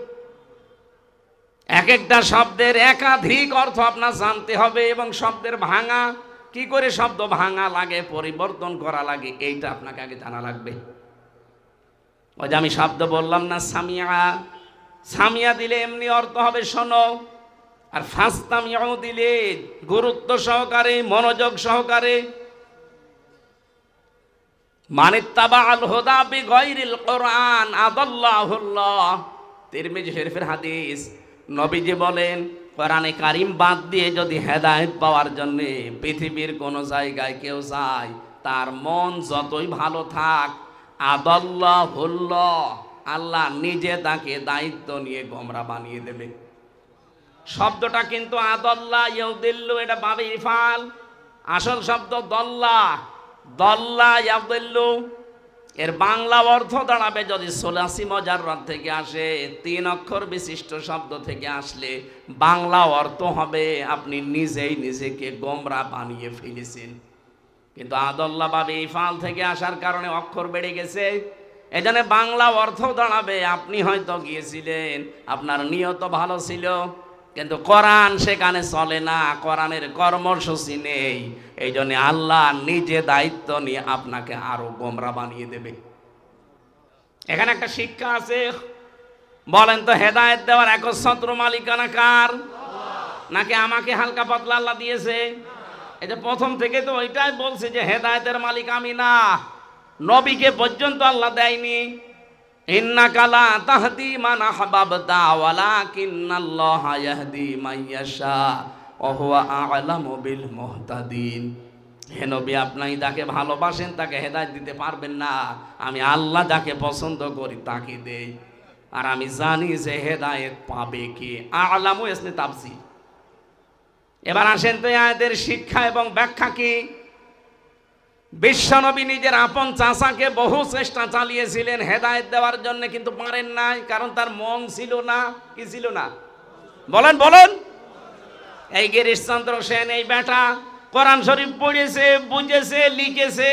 এক একটা শব্দের একাধিক অর্থ আপনার জানতে হবে, এবং শব্দের ভাঙা, কি করে শব্দ ভাঙা লাগে, পরিবর্তন করা লাগে, এইটা আপনাকে আগে জানা লাগবে। ওই যে আমি শব্দ বললাম না, সামিয়া, সামিয়া দিলে এমনি অর্থ হবে শোনো, আর ফাস্তামিউ দিলে গুরুত্ব সহকারে, মনোযোগ সহকারে। মানিত্তাবাআল হুদা বিগাইরিল কোরআন আদাল্লাহুল্লাহ, তিরমিজি শরীফের হাদিস। নবীজি বলেন, কোরআনে কারিম বাদ দিয়ে যদি হেদায়েত পাওয়ার জন্য পৃথিবীর কোন জায়গায় কেউ যায়, তার মন যতই ভালো থাক, আদাল্লাহুল্লাহ, আল্লাহ নিজে তাকে দায়িত্ব নিয়ে গোমরা বানিয়ে দেবে। শব্দটা কিন্তু আদাল্লাহ ইয়াউদিল্লু, এটা বাবে ইফাল, আসল শব্দ দল্লা, দল্লা ইয়াউদিল্লু। এর বাংলা অর্থ দাঁড়াবে, যদি সোলাসি মুজাররাদ থেকে আসে, 3 অক্ষর বিশিষ্ট শব্দ থেকে আসলে বাংলা অর্থ হবে আপনি নিজেই নিজেকে গোমরা বানিয়ে ফেলেছেন। কিন্তু আদাল্লাহ বাবে ইফাল থেকে আসার কারণে অক্ষর বেড়ে গেছে, এজন্য বাংলা অর্থ দাঁড়াবে আপনি হয়তো গিয়েছিলেন, আপনার নিয়ত ভালো ছিল, কিন্তু কোরআন সেখানে চলে না, কোরআনের কর্মসূচি নেই। এই জন্য আল্লাহ নিজে দায়িত্ব নিয়ে আপনাকে আরো গোমরা বানিয়ে দেবে। এখানে একটা শিক্ষা আছে, বলেন তো, হেদায়েত দেওয়ার একচ্ছত্র মালিকানা কার? নাকি আমাকে হালকা পাতলা আল্লাহ দিয়েছে? এই যে প্রথম থেকে তো ওইটাই বলছে যে হেদায়েতের মালিক আমি না, নবীকে পর্যন্ত আল্লাহ দেয়নি। ইন্নাকা লা তাহদি মান আহবাবতা ওয়ালাকিন্নাল্লাহা ইয়াহদি মান ইয়াশা ওয়া হুয়া আ'লামু বিল মুহতাদিন। হে নবী, আপনি যাকে ভালোবাসেন তাকে হেদায়েত দিতে পারবেন না, আমি আল্লাহ যাকে পছন্দ করি তাকে দেই, আর আমি জানি যে হেদায়েত পাবে কে। আ'লামু ইসনে তাফসীর। এবার আসেন তো আয়াতের শিক্ষা এবং ব্যাখ্যা কি। বিশ্বনবী নিজের আপন চাচাকে বহু চেষ্টা চালিয়েছিলেন হেদায়েত দেওয়ার জন্য, কিন্তু পারেন নাই, কারণ তার মন ছিল না। কি ছিল না? বলেন বলেন। এই গিরিশচন্দ্র সেন, এই বেটা কোরআন শরীফ পড়েছে, বুঝেছে, লিখেছে,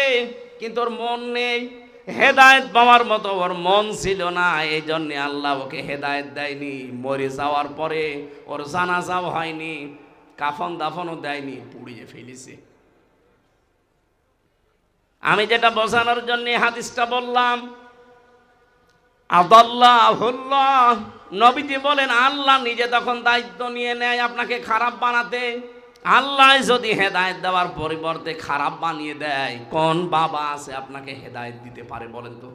কিন্তু ওর মন নেই। হেদায়েত পাওয়ার মতো ওর মন ছিল না, এই জন্য আল্লাহ ওকে হেদায়েত দেয়নি। মরে যাওয়ার পরে ওর জানাজাও হয়নি, কাফন দাফনও দেয়নি, পুড়িয়ে ফেলেছে। আমি যেটা বোঝানোর জন্য হাদিসটা বললাম, আদাল্লাহুল্লাহ, নবীজি বলেন আল্লাহ নিজে তখন দায়িত্ব নিয়ে নেয় আপনাকে খারাপ বানাতে। আল্লাহ যদি হেদায়েত দেওয়ার পরিবর্তে খারাপ বানিয়ে দেয়, কোন বাবা আছে আপনাকে হেদায়েত দিতে পারে বলেন তো?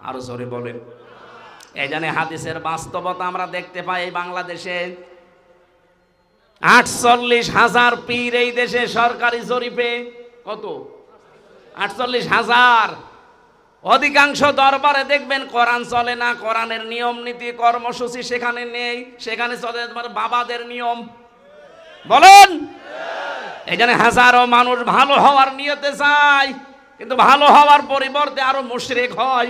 আরো জোরে বলেন। এই জন্য হাদিসের বাস্তবতা আমরা দেখতে পাই এই বাংলাদেশে 48,000 পীর এই দেশে সরকারি জরিপে কত? 48,000। অধিকাংশ দরবারে দেখবেন কোরআন চলে না, কোরআনের নিয়ম নীতি কর্মসূচি সেখানে নেই, সেখানে চলে তোমার বাবাদের নিয়ম। বলেন, এই জন্য হাজারো মানুষ ভালো হওয়ার নিয়তে চায়, কিন্তু ভালো হওয়ার পরিবর্তে আরো মুশরিক হয়,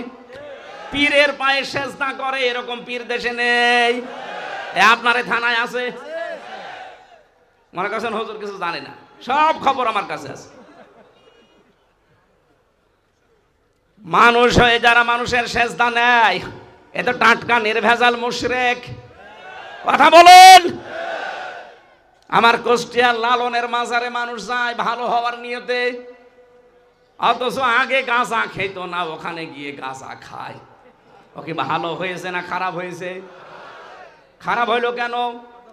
পীরের পায়ে সেজদা করে। এরকম পীর দেশে নেই? আপনার থানায় আছে? মনে করছেন হুজুর কিছু জানে না, সব খবর আমার কাছে আছে। মানুষ হয়ে যারা মানুষের সেজদা নেয়, এ তো টাটকা নির্ভেজাল মুশরিক। কথা বলেন। আমার কুষ্টিয়ার লালনের মাজারে মানুষ যায় ভালো হওয়ার নিয়তে, অথচ আগে গাঁজা খেত না, ওখানে গিয়ে গাঁজা খায়। ওকে ভালো হয়েছে না খারাপ হয়েছে? খারাপ হইলো কেন?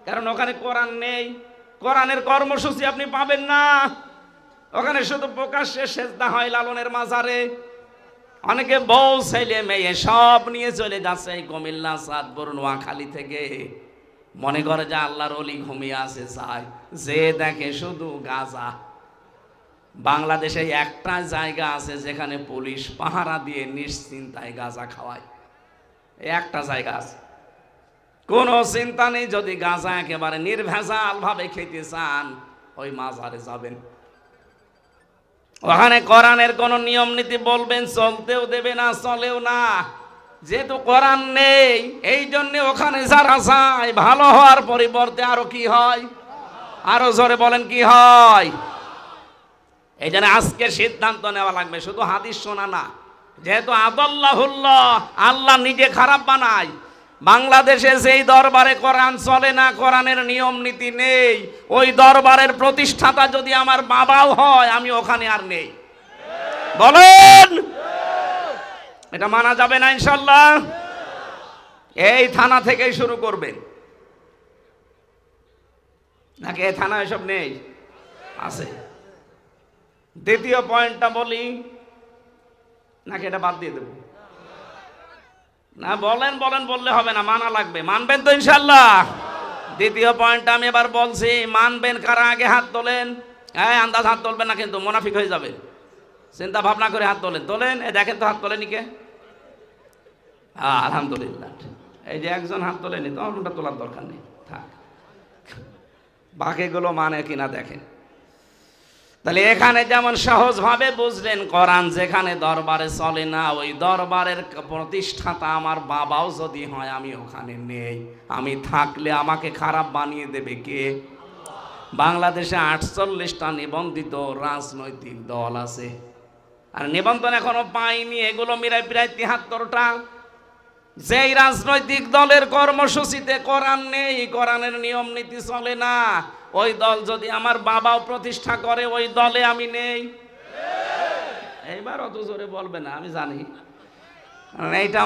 কারণ ওখানে কোরআন নেই, কোরআনের কর্মসূচি আপনি পাবেন না। ওখানে শুধু প্রকাশ্যে সেজদা হয় লালনের মাজারে। অনেকে বউ ছেলে মেয়ে সব নিয়ে চলে যাচ্ছে এই কুমিল্লা, চাঁদপুর, নোয়াখালী থেকে, মনে করে যে আল্লাহর ওলি ঘুমিয়ে আছে, চায় যে দেখে শুধু গাঁজা। বাংলাদেশে একটা জায়গা আছে যেখানে পুলিশ পাহারা দিয়ে নিশ্চিন্তায় গাঁজা খাওয়ায়, একটা জায়গা আছে, কোনো চিন্তা নেই। যদি গাঁজা একেবারে নির্ভেজাল ভাবে খেতে চান, ওই মাজারে যাবেন, ওখানে কোরআনের কোন নিয়ম নীতি বলবেন, চলতেও দেবে না, চলেও না। যেহেতু কোরআন নেই, এই জন্য ওখানে যারা যায় ভালো হওয়ার পরিবর্তে আরো কি হয়? আরো জোরে বলেন, কি হয়? এই জন্য আজকে সিদ্ধান্ত নেওয়া লাগবে, শুধু হাদিস শোনা না। যেহেতু আদাল্লাহুল্লাহ, আল্লাহ নিজে খারাপ বানায়। বাংলাদেশে যেই দরবারে কোরআন চলে না, কোরআনের নিয়ম নীতি নেই, ওই দরবারের প্রতিষ্ঠাতা যদি আমার বাবাও হয়, আমি ওখানে আর নেই। বলেন, এটা মানা যাবে না ইনশাল্লাহ? এই থানা থেকেই শুরু করবেন নাকি এই থানা এসব নেই? আছে। দ্বিতীয় পয়েন্টটা বলি নাকি এটা বাদ দিয়ে দেব? না, বলেন বলেন, বললে হবে না, মানা লাগবে। মানবেন তো ইনশাল্লাহ? দ্বিতীয় পয়েন্টটা আমি এবার বলছি, মানবেন কারা? আগে হাত তোলেন। হ্যাঁ, আন্দাজ হাত তোলবেন না কিন্তু, মুনাফিক হয়ে যাবে। চিন্তা ভাবনা করে হাত তোলেন। তোলেন, এই দেখেন তো হাত তোলেনি কে? আলহামদুলিল্লাহ। এই যে একজন হাত তোলেনি, তো ওটা তোলার দরকার নেই, থাক। বাকিগুলো মানে কিনা দেখেন। তাহলে এখানে যেমন সহজভাবে বুঝলেন, কোরআন যেখানে দরবারে চলে না, ওই দরবারের প্রতিষ্ঠাতা আমার বাবাও যদি হয়, আমি ওখানে নেই। আমি থাকলে আমাকে খারাপ বানিয়ে দেবে কে? বাংলাদেশে 48টা নিবন্ধিত রাজনৈতিক দল আছে, আর নিবন্ধন এখনো পাইনি, এগুলো মিরাই প্রায় 73টা। যেই রাজনৈতিক দলের কর্মসূচিতে কোরআন নেই, কোরআনের নিয়ম নীতি চলে না, ওই দল যদি আমার বাবাও প্রতিষ্ঠা করে, ওই দলে আমি নেই। এইবার অত জোরে বলবে না, আমি জানি। এইটা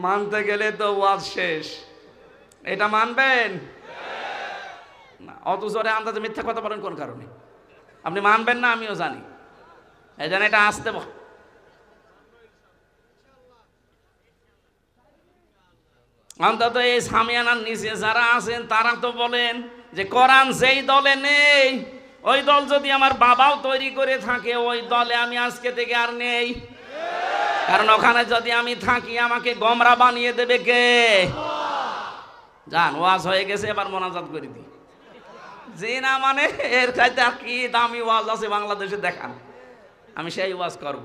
মানতে গেলে তো ওয়াজ শেষ। এটা মানবেন না? অত জোরে আন্দাজে মিথ্যা কথা বলেন কোন কারণে? আপনি মানবেন না, আমিও জানি। এই জন্য এটা আসতে অন্তত এই সামিয়ানার নিচে যারা আছেন তারা তো বলেন যে কোরআন যেই দলে নেই, ওই দল যদি আমার বাবাও তৈরি করে থাকে, ওই দলে আমি আজকে থেকে আর নেই। কারণ ওখানে যদি আমি থাকি, আমাকে গোমরা বানিয়ে দেবে কে? জান, ওয়াজ হয়ে গেছে, এবার মোনাজাত করে দিই। যে না মানে এর চাইতে আর কি দামি ওয়াজ আছে বাংলাদেশে দেখান, আমি সেই ওয়াজ করব।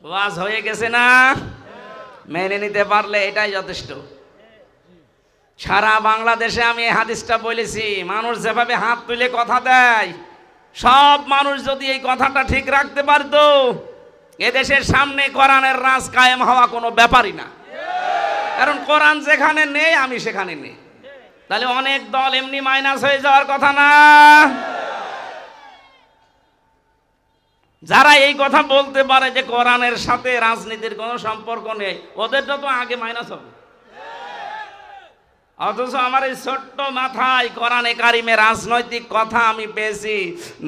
ওয়াজ হয়ে গেছে না? মেনে নিতে পারলে এটাই যথেষ্ট। সারা বাংলাদেশে আমি এই হাদিসটা বলেছি, মানুষ যেভাবে হাত তুলে কথা দেয়, সব মানুষ যদি এই কথাটা ঠিক রাখতে পারতো, এদেশের সামনে কোরআনের রাজ কায়েম হওয়া কোনো ব্যাপারই না, কারণ কোরআন যেখানে নেই আমি সেখানে নেই। তাহলে অনেক দল এমনি মাইনাস হয়ে যাওয়ার কথা না। যারা এই কথা বলতে পারে যে কোরআনের সাথে রাজনীতির কোনো সম্পর্ক নেই, ওদেরটা তো আগে মাইনাস হবে। অথচ আমার এই ছোট্ট মাথায় কোরআনে কারিমে রাজনৈতিক কথা আমি পেয়েছি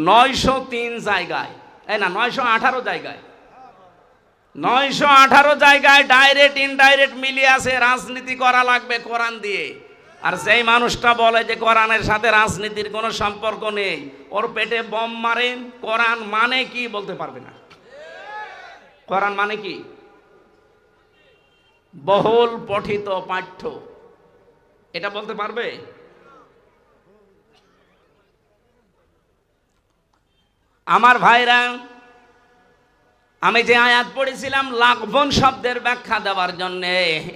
903 জায়গায়, এই না 918 জায়গায়, 918 জায়গায় ডাইরেক্ট ইনডাইরেক্ট মিলিয়ে আছে রাজনীতি করা লাগবে কোরআন দিয়ে। আর যেই মানুষটা বলে যে কোরআনের সাথে রাজনীতির কোনো সম্পর্ক নেই, ওর পেটে বম মারেন। কোরআন মানে কি বলতে পারবে না। কোরআন মানে কি? বহুল পঠিত পাঠ্য, এটা বলতে পারবে? আমার ভাইরা, আমি যে আয়াত পড়েছিলাম লাঘবন শব্দের ব্যাখ্যা দেওয়ার জন্য,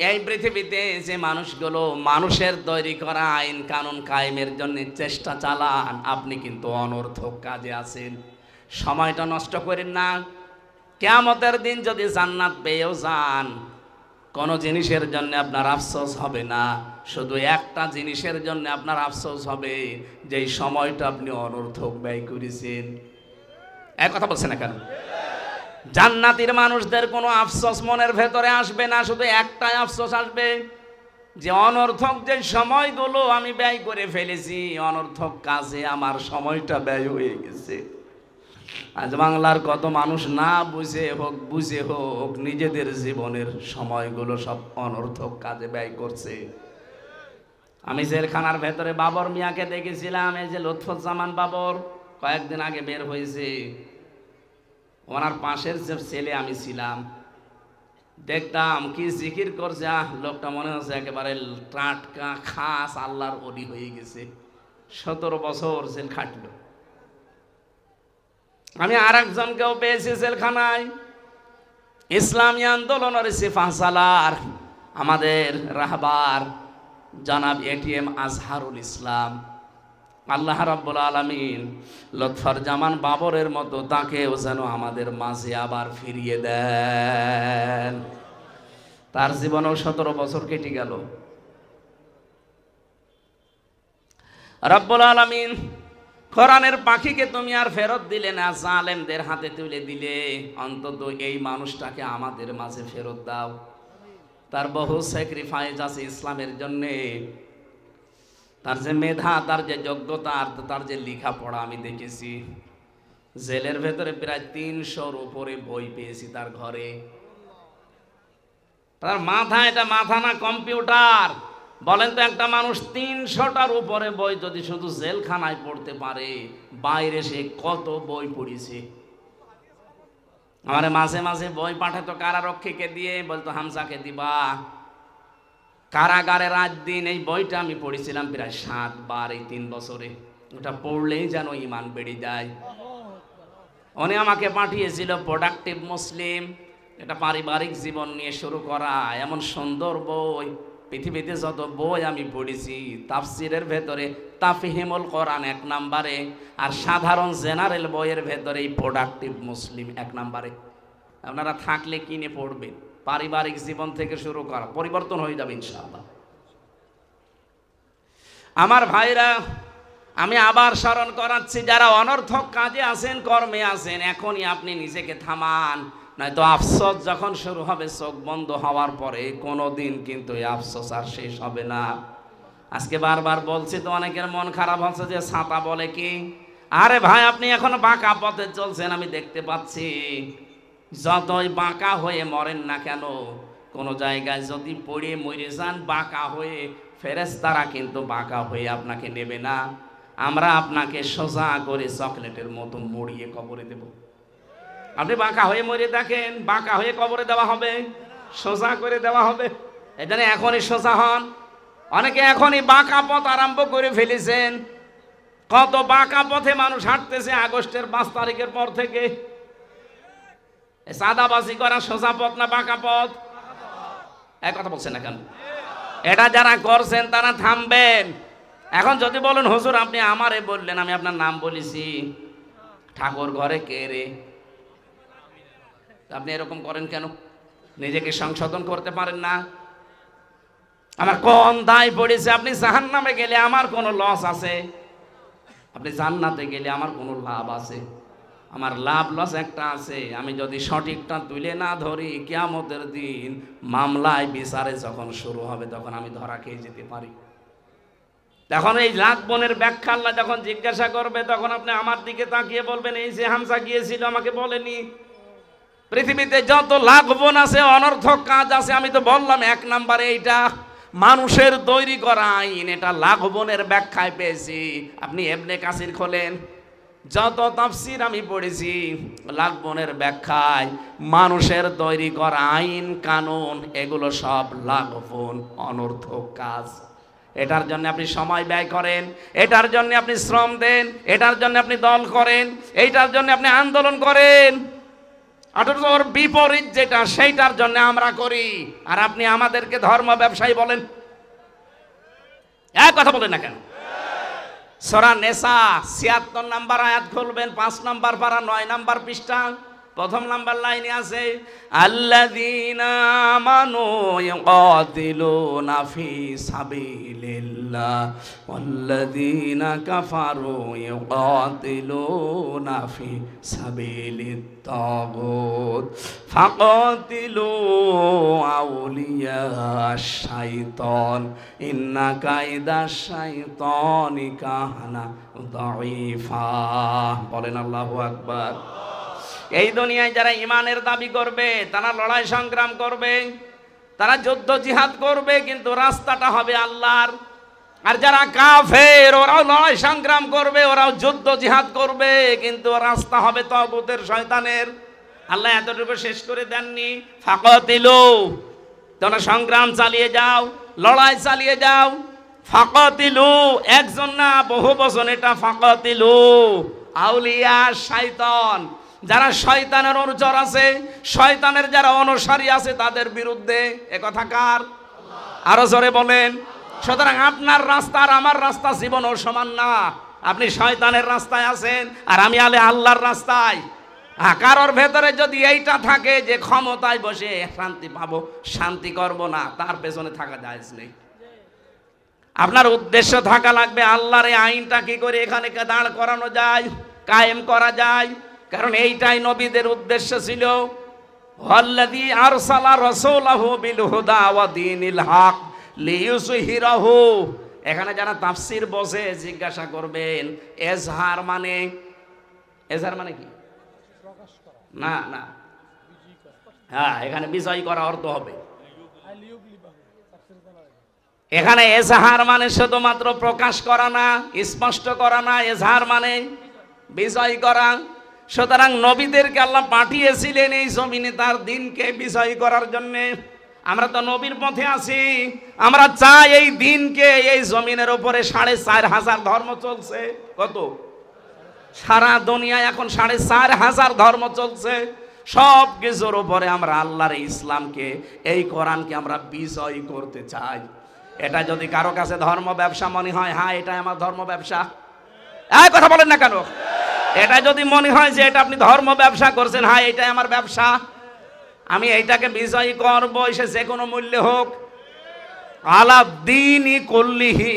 এই পৃথিবীতে যে মানুষগুলো মানুষের তৈরি করা আইন কানুন কায়েমের জন্য চেষ্টা চালান, আপনি কিন্তু অনর্থক কাজে আছেন। সময়টা নষ্ট করেন না। কিয়ামতের দিন যদি জান্নাত পেয়েও যান, কোনো জিনিসের জন্য আপনার আফসোস হবে না। শুধু একটা জিনিসের জন্য আপনার আফসোস হবে, যে এই সময়টা আপনি অনর্থক ব্যয় করেছেন। এক কথা বলছেন না কেন? জান্নাতীর মানুষদের কোনো আফসোস মনের ভেতরে আসবে না, শুধু একটাই আফসোস আসবে, যে অনর্থক যে সময়গুলো আমি ব্যয় করে ফেলেছি, অনর্থক কাজে আমার সময়টা ব্যয় হয়ে গেছে। আজ বাংলার কত মানুষ না বুঝে হোক বুঝে হোক নিজেদের জীবনের সময়গুলো সব অনর্থক কাজে ব্যয় করছে। আমি জেলখানার ভেতরে বাবর মিয়াকে দেখেছিলাম, এই যে লুৎফুজ্জামান বাবর, কয়েকদিন আগে বের হয়েছে। ওনার পাশের যে ছেলে আমি ছিলাম, দেখতাম কি জিকির করছে, লোকটা মনে হচ্ছে একেবারে টাটকা খাস আল্লাহর ওলি হয়ে গেছে। 17 বছর জেল খাটলো। আমি আর একজনকেও পেয়েছি জেলখানায়, ইসলামী আন্দোলনের সিপাহসালার আমাদের রাহবার জনাব এটিএম আজহারুল ইসলাম। আল্লাহ রাব্বুল আলামিন লুৎফুজ্জামান বাবরের মতো তাকেও যেন আমাদের মাঝে আবার ফিরিয়ে দেন। তার জীবনেও 17 বছর কেটে গেল। রাব্বুল আলামিন কোরআনের পাখিকে তুমি আর ফেরত দিলে না, জালেমদের হাতে তুলে দিলে। অন্তত এই মানুষটাকে আমাদের মাঝে ফেরত দাও। তার বহু স্যাক্রিফাইস আছে ইসলামের জন্যে। তার যে মেধা, তার যে যোগ্যতা, তার যে লেখাপড়া আমি দেখেছি। জেলের ভেতরে প্রায় 300-র উপরে বই পেয়েছি তার ঘরে। তার মাথা, এটা মাথা না কম্পিউটার। বলেন তো, একটা মানুষ 300টার উপরে বই যদি শুধু জেলখানায় পড়তে পারে, বাইরে সে কত বই পড়েছে। আমারে মাঝে মাঝে বই পাঠাতো কারারক্ষীকে দিয়ে, বলতো হামজাকে দিবা। কারাগারে রাত দিন এই বইটা আমি পড়েছিলাম প্রায় 7 বার এই 3 বছরে। ওটা পড়লেই যেন ঈমান বেড়ে যায়। উনি আমাকে পাঠিয়েছিল প্রোডাক্টিভ মুসলিম, এটা পারিবারিক জীবন নিয়ে শুরু করা। এমন সুন্দর বই, পৃথিবীতে যত বই আমি পড়েছি, তাফসিরের ভেতরে তাফহিমুল কোরআন 1 নম্বরে, আর সাধারণ জেনারেল বইয়ের ভেতরে এই প্রোডাক্টিভ মুসলিম 1 নম্বরে। আপনারা থাকলে কিনে পড়বেন। পারিবারিক জীবন থেকে শুরু করা, পরিবর্তন হয়ে যাবে ইনশাআল্লাহ। আমার ভাইরা, আমি আবার স্মরণ করাচ্ছি, যারা অনর্থক কাজে আছেন, কর্মে আছেন, এখনই আপনি নিজেকে থামান, নয়তো আফসোস যখন শুরু হবে চোখ বন্ধ হওয়ার পরে, কোনোদিন কিন্তু এই আফসোস আর শেষ হবে না। আজকে বারবার বলছি তো, অনেকের মন খারাপ হচ্ছে যে ছাতা বলে কি। আরে ভাই, আপনি এখন বাঁকা পথে চলছেন, আমি দেখতে পাচ্ছি। যতই বাঁকা হয়ে মরেন না কেন, কোনো জায়গায় যদি পড়ে মরে যান বাঁকা হয়ে, ফেরেশতারা কিন্তু বাঁকা হয়ে আপনাকে নেবে না। আমরা আপনাকে সোজা করে চকলেটের মতো মুড়িয়ে কবরে দেব। আপনি বাঁকা হয়ে মরে দেখেন, বাঁকা হয়ে কবরে দেওয়া হবে, সোজা করে দেওয়া হবে। এটা এখনই সোজা হন। অনেকে এখনই বাঁকা পথ আরম্ভ করে ফেলেছেন। কত বাঁকা পথে মানুষ হাঁটতেছে আগস্টের 5 তারিখের পর থেকে। সাদাবাজি করা সোজা পথ না বাঁকা পথ? এক কথা বলছেন না কেন? এটা যারা করছেন তারা থামবেন। এখন যদি বলেন হুজুর আপনি আমারে বললেন, আমি আপনার নাম বলেছি, ঠাকুর ঘরে কে রে? আপনি এরকম করেন কেন? নিজেকে সংশোধন করতে পারেন না? আমার কোন দায় পড়েছে? আপনি জাহান্নামে গেলে আমার কোনো লস আছে? আপনি জান্নাতে গেলে আমার কোনো লাভ আছে? আমার লাভ লস একটা আছে, আমি যদি সঠিকটা তুলে না ধরি কিয়ামতের দিন মামলায় বিচারে যখন শুরু হবে তখন আমি ধরা খেয়ে যেতে পারি। তখন এই লাখ বোনের ব্যাখ্যা আল্লাহ যখন জিজ্ঞাসা করবে তখন আপনি আমার দিকে তাকিয়ে বলবেন এই যে হামজা গিয়েছিল আমাকে বলেনি। পৃথিবীতে যত লাখ বোন আছে, অনর্থক কাজ আছে, আমি তো বললাম এক নম্বরে এইটা মানুষের তৈরি করা আইন, এটা লাখ বোনের ব্যাখ্যায় পেয়েছি। আপনি ইবনে কাসির খোলেন, যত তাফসীর আমি পড়েছি লাখ বোনের ব্যাখ্যায় মানুষের তৈরি করা আইন কানুন এগুলো সব লাখ বোন অনর্থক কাজ। এটার জন্য আপনি সময় ব্যয় করেন, এটার জন্য আপনি শ্রম দেন, এটার জন্য আপনি দল করেন, এইটার জন্য আপনি আন্দোলন করেন, অথচ ওর বিপরীত যেটা সেইটার জন্য আমরা করি। আর আপনি আমাদেরকে ধর্ম ব্যবসায়ী বলেন। এক কথা বলেন না কেন? সূরা নিসা ৭৬ নম্বর আয়াত খুলবেন, ৫ নম্বর পারা ৯ নম্বর পৃষ্ঠা, প্রথম নাম্বার লাইনে আছে আল্লাযীনা আমানু ইউকাতিলুনা ফি সাবিলিল্লাহ ওয়াল্লাযীনা কাফারু ইউকাতিলুনা ফি সাবিলিত তাগুত ফাকাতিলু আউলিয়াশ শাইতান ইন্না কাইদাশ শাইতানি কানা দাঈফা। বলেন আল্লাহু আকবার। এই দুনিয়ায় যারা ইমানের দাবি করবে তারা লড়াই সংগ্রাম করবে, তারা যুদ্ধ জিহাদ করবে, কিন্তু রাস্তাটা হবে আল্লাহর। আর যারা কাফের ওরাও লড়াই সংগ্রাম করবে, ওরাও যুদ্ধ জিহাদ করবে, কিন্তু রাস্তা হবে তাগুতের শয়তানের। আল্লাহ এতটুকু শেষ করে দেননি, ফাকাতিলু, তোমরা সংগ্রাম চালিয়ে যাও, লড়াই চালিয়ে যাও। ফাকাতিলু একজন না, বহু বচন এটা। ফাকাতিলু আউলিয়া শয়তান, যারা শয়তানের অনুচর আছে, শয়তানের যারা অনুসারী আছে তাদের বিরুদ্ধে। এ কথা কার? আরো জোরে বলেন। সুতরাং আপনার রাস্তা আর আমার রাস্তা জীবনও সমান না। আপনি শয়তানের রাস্তায় আছেন আর আমি আল্লাহর রাস্তায়। কারোর ভেতরে যদি এইটা থাকে যে ক্ষমতায় বসে শান্তি পাবো, শান্তি করব না, তার পেছনে থাকা যায় নেই। আপনার উদ্দেশ্য থাকা লাগবে আল্লাহর এই আইনটা কি করে এখানে দাঁড় করানো যায়, কায়েম করা যায়। কারণ এইটাই নবীদের উদ্দেশ্য ছিল। ওয়াল্লাযী আরসালা রাসূলাহু বিল হুদা ওয়া দীনিল হক লিইয়ুযহিরাহু। এখানে যারা তাফসীর বোঝে জিজ্ঞাসা করবেন এজহার মানে, এজহার মানে কি? না না, হ্যাঁ, এখানে বিজয় করা অর্থ হবে। এখানে এজহার মানে শুধুমাত্র প্রকাশ করা না, স্পষ্ট করা না। এজহার মানে বিজয় করা। সুতরাং নবীদেরকে আল্লাহ পাঠিয়েছিলেন এই জমিনে তার দিনকে বিজয় করার জন্য। আমরা তো নবীর পথে আছি, আমরা চাই এই দিনকে। এই জমিনের উপরে ৪৫০০ ধর্ম চলছে। কত? সারা দুনিয়ায় এখন ৪৫০০ ধর্ম চলছে। সব কিছুর উপরে আমরা আল্লাহর ইসলামকে, এই কোরআনকে আমরা বিজয় করতে চাই। এটা যদি কারো কাছে ধর্ম ব্যবসা মনে হয়, হ্যাঁ এটাই আমার ধর্ম ব্যবসা, এই কথা বলেন না কেন? এটা যদি মনে হয় যে এটা আপনি ধর্ম ব্যবসা করছেন, হ্যাঁ এটাই আমার ব্যবসা, আমি এইটাকে বিজয়ী করব, সে যে কোনো মূল্যে হোক। আলা দ্বীনি কুল্লিহি,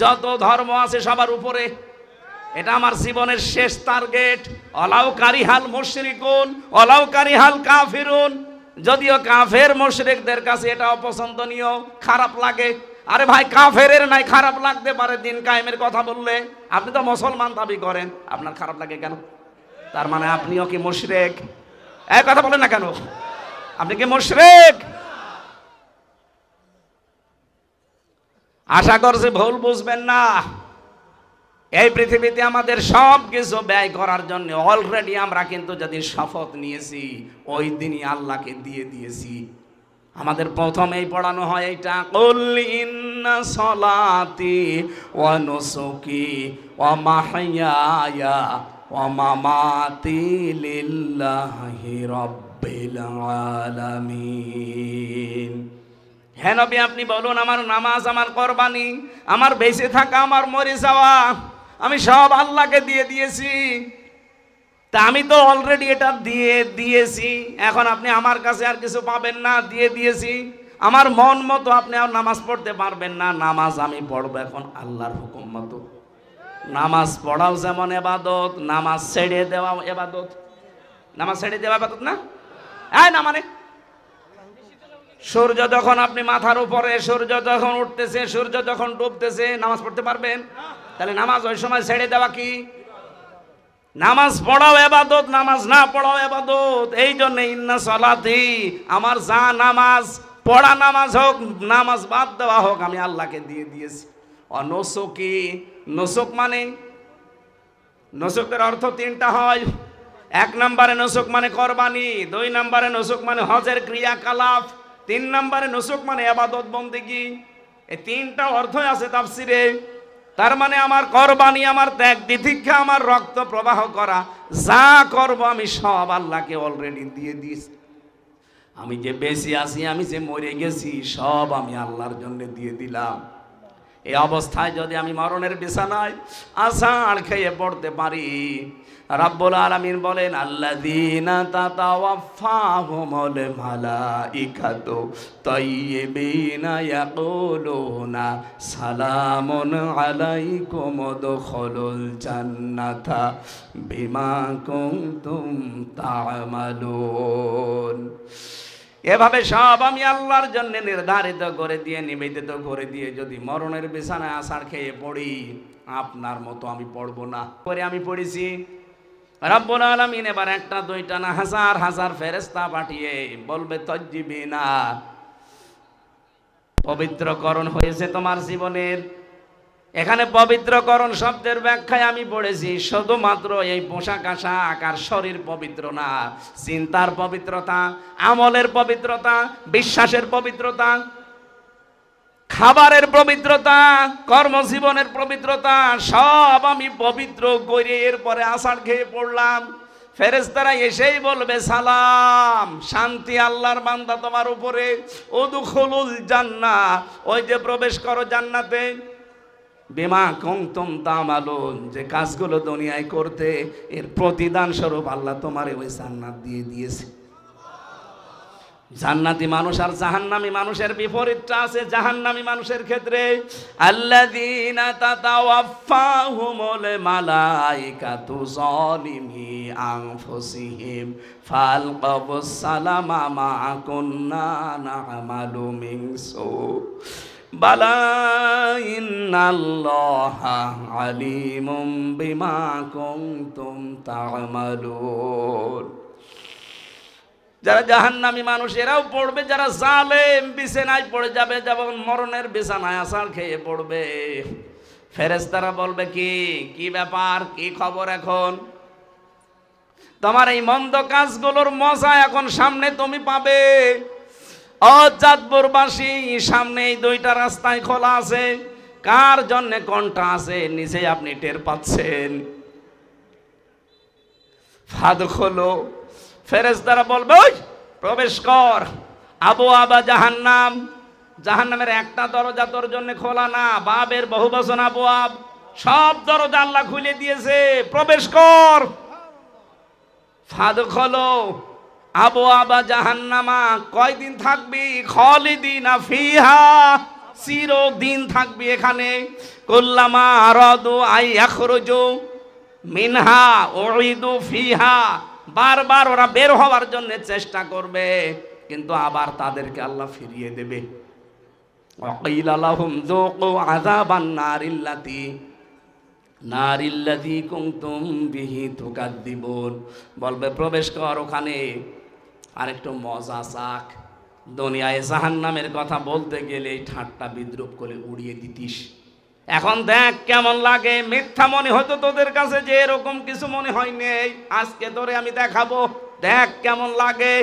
যত ধর্ম আছে সবার উপরে, এটা আমার জীবনের শেষ টার্গেট। অলাউ কারিহাল মুশরিকুন অলাউ কারিহাল কাফিরুন। যদিও কাফের মুশরিকদের কাছে এটা অপছন্দনীয়, খারাপ লাগে। আরে ভাই, কাফেরের নাই খারাপ লাগতে পারে দিন কায়েমের কথা বললে। আপনি তো মুসলমান দাবি করেন, আপনার খারাপ লাগে কেন? তার মানে আপনিও কি মুশরিক? এই কথা বলেন না কেন? আপনি কি মুশরিক? আশা করছি ভুল বুঝবেন না। এই পৃথিবীতে আমাদের সব কিছু ব্যয় করার জন্য অলরেডি আমরা কিন্তু যেদিন শপথ নিয়েছি ওই দিনই আল্লাহকে দিয়ে দিয়েছি। আমাদের প্রথমেই পড়ানো হয় এইটা, কুল ইন্না সলাতি ওয়া নুসুকি ওয়া মাহইয়ায়া ওয়া মামাতি লিল্লাহি রাব্বিল আলামিন। হে নবী, আপনি বলুন আমার নামাজ, আমার কুরবানি, আমার বেঁচে থাকা, আমার মরে যাওয়া, আমি সব আল্লাহকে দিয়ে দিয়েছি। তা আমি তো অলরেডি এটা দিয়ে দিয়েছি, এখন আপনি আমার কাছে আর কিছু পাবেন না, দিয়ে দিয়েছি। আমার মন মতো আপনি আর নামাজ পড়তে পারবেন না, নামাজ আমি পড়বো এখন আল্লাহর হুকুম মতো। নামাজ পড়াও যেমন এবাদত, নামাজ ছেড়ে দেওয়া এবাদত। নামাজ ছেড়ে দেওয়া এবাদত না? না মানে সূর্য যখন আপনি মাথার উপরে, সূর্য যখন উঠতেছে, সূর্য যখন ডুবতেছে, নামাজ পড়তে পারবেন? তাহলে নামাজ ওই সময় ছেড়ে দেওয়া কি? নামাজ পড়াও এবাদত, নামাজ না পড়াও এবাদত। এই জন্য ইন্না সলাতি, আমার যা নামাজ পড়া, নামাজ হোক, নামাজ বাদ দেওয়া হোক, আমি আল্লাহকে দিয়ে দিয়েছি। অনসুকি, নসুক মানে, নসুকের অর্থ তিনটা হয়। এক নম্বরে নসুক মানে কোরবানি, দুই নম্বরে নসুক মানে হজের ক্রিয়াকলাপ, তিন নম্বরে নসুক মানে ইবাদত বন্দেগী। এই তিনটা অর্থই আছে তাফসিরে। তার মানে আমার কোরবানি, আমার ত্যাগ তিতিক্ষা, আমার রক্ত প্রবাহ করা, যা করব আমি সব আল্লাহকে অলরেডি দিয়ে দিয়েছি। আমি যে বেঁচে আছি, আমি যে মরে গেছি, সব আমি আল্লাহর জন্য দিয়ে দিলাম। এই অবস্থায় যদি আমি মরণের বিছানায় আষাঢ় খেয়ে পড়তে পারি, রাব্বুল আলামিন বলেন আল্লাযীনা তাতাওয়াফাহুমুল মালাইকাতু তাইয়্যিবিনা ইয়াকুলুনা সালামুন আলাইকুম উদখুলুল জান্নাতা বিমা কুনতুম তা'মালুন। এভাবে সব আমি আল্লাহর জন্য নির্ধারিত করে দিয়ে, নিবেদিত করে দিয়ে যদি মরণের বিছানায় আছাড় খেয়ে পড়ি, আপনার মতো আমি পড়বো না। পরে আমি পড়েছি, রাব্বুল আলামিন এবার একটা দুইটা না হাজার হাজার ফেরেশতা পাঠিয়ে বলবে তাজ্জিবিনা, পবিত্রকরণ হয়েছে তোমার জীবনের। এখানে পবিত্রকরণ শব্দের ব্যাখ্যায় আমি পড়েছি শুধুমাত্র এই পোশাক আশাক আর শরীর পবিত্র না, চিন্তার পবিত্রতা, আমলের পবিত্রতা, বিশ্বাসের পবিত্রতা, খাবারের পবিত্রতা, কর্মজীবনের পবিত্রতা, সব আমি পবিত্র করে এরপরে আষাঢ় খেয়ে পড়লাম। ফেরেশতারা এসেই বলবে সালাম, শান্তি আল্লাহর বান্দা তোমার উপরে, উদখুলুল জান্নাহ, ওই যে প্রবেশ করো জান্নাতে, বিমা কুনতুম তা'মালুন, যে কাজগুলো দুনিয়ায় করতে, এর প্রতিদান স্বরূপ আল্লাহ তোমারে ওই জান্নাত দিয়ে দিয়েছে। জান্নাতি মানুষ আর জাহান্নামী মানুষের বিপরীতটা আছে জাহান্নামী মানুষের ক্ষেত্রে। আল্লাযীনা তাতাওয়াফাহুমুল মালাইকাতু যালিমি আনফুসিহিম ফালকাবুস সালামা মা কুন্না না'মালু মিন সু বালা ইন্নাল্লাহা আলিমুম বিমা কুনতুম তা'মালুন। যারা জাহান্নামী মানুষ এরাও পড়বে, যারা জালেম বিছানায় পড়ে যাবে, যেমন মরণের বিছানায় আছাড় খেয়ে পড়বে, ফেরেশতারা বলবে কি ব্যাপার, কি খবর, এখন তোমার এই মন্দ কাজগুলোর মজা এখন সামনে তুমি পাবে। চাঁদপুরবাসী, সামনে এই দুইটা রাস্তায় খোলা আছে, কার জন্য কোনটা আছে নিজে আপনি টের পাচ্ছেন। ফাদখুলু, ফেরেশতারা বলবে ওই প্রবেশ কর। আবওয়াবা জাহান্নাম, জাহান্নামের একটা দরজা তোর জন্য খোলা না, বাবের বহু বচন আবওয়াব, সব দরজা আল্লাহ খুলে দিয়েছে, প্রবেশ কর। ফাদখুলু আবওয়াবা জাহান্নামা, কয়দিন থাকবি? খালিদিনা ফিহা, চিরদিন থাকবি এখানে। কুল্লামা আরাদু আই ইয়াখরুজু মিনহা উইদু ফিহা, বারবার ওরা বের হওয়ার জন্য চেষ্টা করবে, কিন্তু আবার তাদেরকে আল্লাহ ফিরিয়ে দেবে। ওয়াকিলা লাহুম যুকু আযাবান নারিল্লাতী কুনতুম বিহি তুকাদ্দিবুন, বলবে প্রবেশ কর ওখানে, আরেকটু মজা চাক। দুনিয়ায় জাহান্নামের কথা বলতে গেলে ঠাট্টা বিদ্রুপ করে উড়িয়ে দিতিস, এখন দেখ কেমন লাগে। মিথ্যা মনে হতো তোদের কাছে যে এরকম কিছু মনে হয়নি, আজকে তোরে আমি দেখাবো, দেখ কেমন লাগে।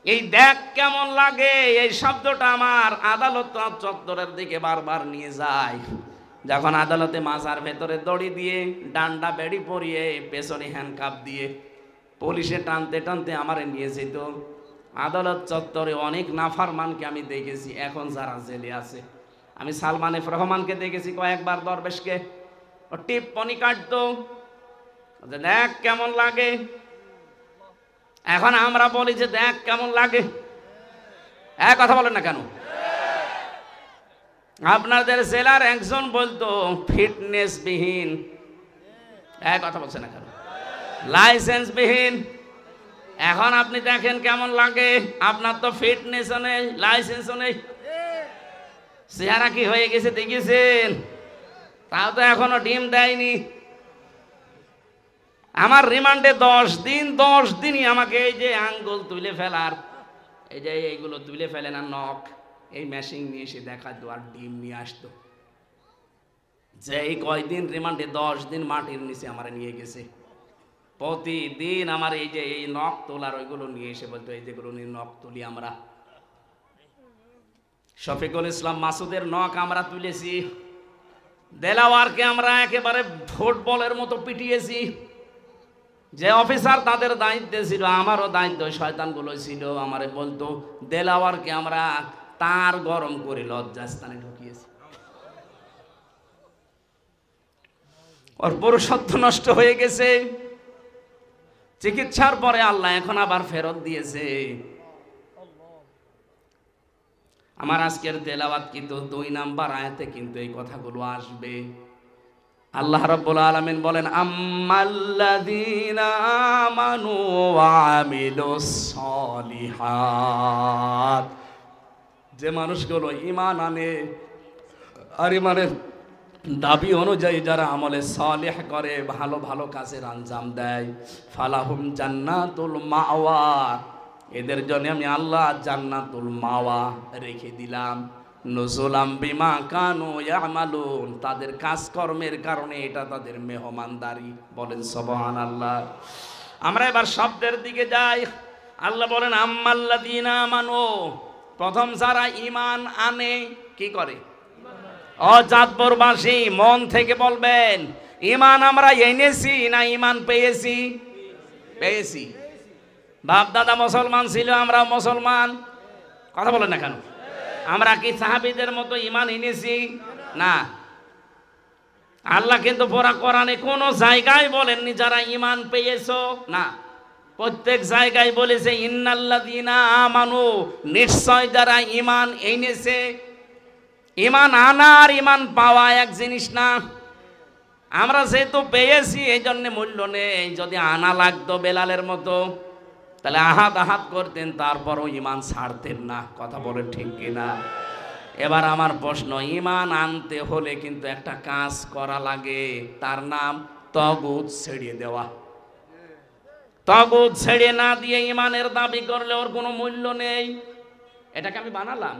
এই দেখ কেমন লাগে এই শব্দটা আমার আদালত চত্বরের দিকে বারবার নিয়ে যায়। যখন আদালতে মাজার ভেতরে দড়ি দিয়ে, ডান্ডা বেড়ি পরিয়ে, পেছনে হ্যান্ডকাপ দিয়ে পুলিশে টানতে টানতে আমারে নিয়ে যেত। আদালত চত্বরে অনেক নাফরমানকে আমি দেখেছি, এখন যারা জেলে আছে। আমি সালমান এফ রহমানকে দেখেছি কয়েকবার, দরবেশকে, ও টিপ্পনি কাটতো, দেখ কেমন লাগে। এখন আমরা বলি যে দেখ কেমন লাগে, এক কথা বলেন না কেন? আপনাদের জেলার একজন বলতো ফিটনেস বিহীন, এক কথা বলছে না কেন? লাইসেন্স বিহীন। এখন আপনি দেখেন কেমন লাগে, আপনার তো ফিটনেসও নেই, লাইসেন্সও নেই, চেহারা কি হয়ে গেছে দেখেছেন? তাও তো এখনো ডিম দেয়নি। আমার রিমান্ডে 10 দিন, 10 দিনই আমাকে এই যে আঙ্গুল তুলে ফেলার, এই যে এইগুলো তুলে ফেলে না নখ, এই মেশিন নিয়ে এসে দেখাতো আর ডিম নিয়ে আসতো। যে এই কয়দিন রিমান্ডে 10 দিন মাটির নিচে আমার নিয়ে গেছে। প্রতিদিন আমার এই যে এই নখ তোলার ওইগুলো নিয়ে এসে বলতো এই যেগুলো নিয়ে নখ তুলি আমরা। শফিকুল ইসলাম মাসুদের নখ আমরা তুলেছি, দেলাওয়ারকে আমরা একেবারে ফুটবলের মতো পিটিয়েছি। যে অফিসার তাদের দায়িত্বে ছিল, আমারও দায়িত্ব, শয়তানগুলো ছিল, আমারে বলতো দেলাওয়ারকে আমরা তার গরম করে লজ্জাস্থানে ঢুকিয়েছি। ওর পুরুষত্ব নষ্ট হয়ে গেছে, চিকিৎসার পরে আল্লাহ এখন আবার ফেরত দিয়েছে। আমার আজকের তেলাওয়াত কিন্তু 2 নাম্বার আয়াতে কিন্তু এই কথাগুলো আসবে। আল্লাহ রাব্বুল আলামিন বলেন আম্মাল্লাযীনা আমানু ওয়া আমিলুস সলিহাত, যে মানুষগুলো ঈমান আনে আর ঈমানের দাবি অনুযায়ী যারা আমলে সালেহ করে, ভালো ভালো কাজের আঞ্জাম দেয়, ফালাহুম জান্নাতুল মাওয়া, এদের জন্য আমি আল্লাহ জান্নাতুল মাওয়া রেখে দিলাম। নুজুলাম বিমা কানু ইয়ামালুন, তাদের কাজকর্মের কারণে এটা তাদের মেহমানদারি। বলেন সুবহানাল্লাহ। আমরা এবার শব্দের দিকে যাই। আল্লাহ বলেন আম্মাল্লাযীনা আমানু, প্রথম যারা ঈমান আনে, কি করে? অজাতপুরবাসী মন থেকে বলবেন ঈমান আমরা এনেছি না ঈমান পেয়েছি? পেয়েছি। বাপ দাদা মুসলমান ছিল, আমরা মুসলমান, কথা বলেন না কেন? আমরা কি সাহাবীদের মতো ঈমান এনেছি? না। আল্লাহ কিন্তু পুরা কোরআনে কোন জায়গায় বলেননি যারা ঈমান পেয়েছো, না, প্রত্যেক জায়গায় বলেছে ইন্নাল্লাযীনা আমানু, নিশ্চয় যারা ঈমান এনেছে। ঈমান আনা আর ঈমান পাওয়া এক জিনিস না। আমরা যেহেতু পেয়েছি এই জন্য মূল্য নেই। যদি আনা লাগতো বেলালের মতো, তাহলে আহাত আহাত করতেন, তারপরও ঈমান ছাড়তেন না। কথা বলে ঠিক কিনা? এবার আমার প্রশ্ন, ঈমান আনতে হলে কিন্তু একটা কাজ করা লাগে, তার নাম তাগুত ছেড়ে দেওয়া। তাগুত ছেড়ে না দিয়ে ঈমানের দাবি করলে ওর কোনো মূল্য নেই। এটাকে আমি বানালাম।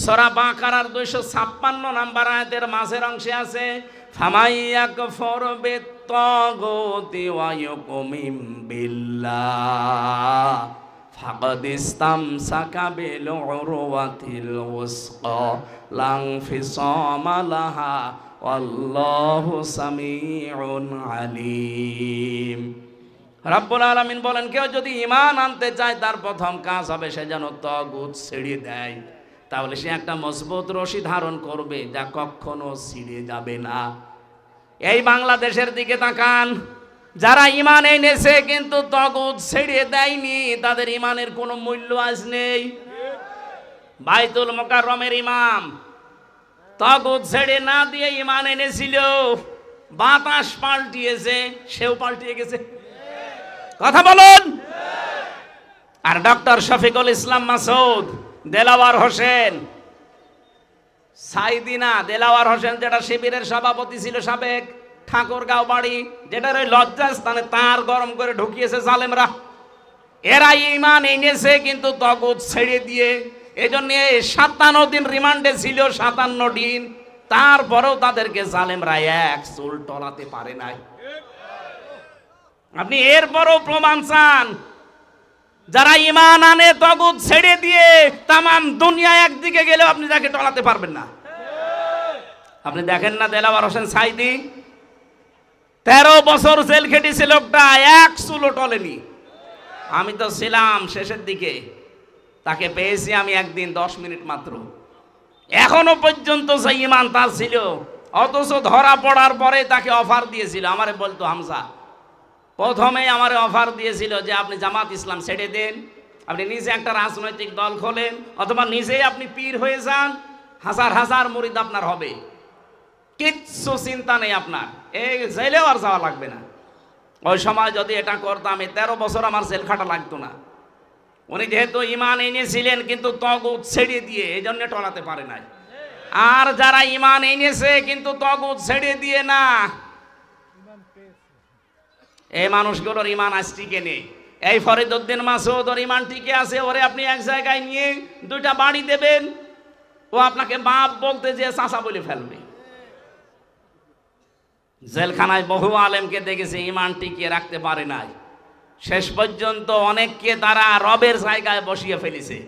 সূরা বাকারার 256 নাম্বার আয়াতের মাঝের অংশে আছে ফামাইয়াকফুর বিত্তাগুতি ওয়া ইউমিন বিল্লাহ ফাকাদ ইসতামসাকা বিল উরওয়াতিল উসকা লা ইনফিসামা লাহা ওয়াল্লাহু সামিউন আলীম। রাব্বুল আলামিন বলেন কেউ যদি ঈমান আনতে চায় তার প্রথম কাজ হবে সে যেন তাগুত ছেড়ে দেয়। তাহলে সে একটা মজবুত রশি ধারণ করবে যা কখনো ছিঁড়ে যাবে না। এই বাংলাদেশের দিকে তাকান, যারা ঈমান এনেছে কিন্তু তাগুত ছেড়ে দেয়নি, তাদের ঈমানের কোনো মূল্য আজ নেই। বাইতুল মুকাররমের ইমাম তাগুত ছেড়ে না দিয়ে ঈমান এনেছিল, বাতাস পাল্টিয়েছে, সেও পাল্টিয়ে গেছে। কথা বলুন। আর ডক্টর শফিকুল ইসলাম মাসুদ, দেলাওয়ার হোসেন, সাইদিনা দেলাওয়ার হোসেন যেটা শিবিরের সভাপতি ছিল সাবেক, ঠাকুরগাঁও বাড়ি, যেটার ওই লজ্জাস্থানে তার গরম করে ঢুকিয়েছে জালেমরা। এরা ঈমান এনেছে কিন্তু তাগুত ছেড়ে দিয়ে। এজন্য 57 দিন রিমান্ডে ছিল, 57 দিন, তারপরেও তাদেরকে জালেমরা এক চুল টলাতে পারে নাই। আপনি এরপরও প্রমাণ চান? যারা ঈমান আনে তাগুত ছেড়ে দিয়ে তামাম দুনিয়া একদিকে গেলেও আপনি তাকে টলাতে পারবেন না। আপনি দেখেন না দেলাওয়ার হোসেন সাইদি 13 বছর জেল খেটেছে লোকটা, এক চুলও টলেনি। আমি তো ছিলাম শেষের দিকে, তাকে পেয়েছি আমি একদিন 10 মিনিট মাত্র। এখনো পর্যন্ত যে ঈমান তার ছিল, অথচ ধরা পড়ার পরে তাকে অফার দিয়েছিল। আমারে বলতো হামজা প্রথমেই আমার অফার দিয়েছিল যে আপনি জামাত ইসলাম ছেড়ে দেন, আপনি নিজে একটা রাজনৈতিক দল খোলেন, অথবা নিজেই আপনি পীর হয়ে যান, হাজার হাজার মুরিদ আপনার হবে, কিচ্ছু চিন্তা নেই আপনার, এই জেলেও আর যাওয়া লাগবে না। ওই সময় যদি এটা করতাম, এই 13 বছর আমার জেল খাটা লাগতো না। উনি যেহেতু ঈমান এনেছিলেন কিন্তু তাগুত ছেড়ে দিয়ে, এই জন্য টলাতে পারে নাই। আর যারা ঈমান এনেছে কিন্তু তাগুত ছেড়ে দিয়ে না, এই মানুষগুলোর ঈমান আজ টিকে নেই। এই ফরিদউদ্দিন মাসুদ ওর ঈমান টিকে আছে, ওরে আপনি এক জায়গায় নিয়ে 2টা বাড়ি দেবেন, ও আপনাকে বাপ বলতে যে চাচা বলে ফেলবে। জেলখানায় বহু আলেমকে দেখেছে ঈমান টিকিয়ে রাখতে পারে নাই, শেষ পর্যন্ত অনেককে তারা রবের জায়গায় বসিয়ে ফেলেছে।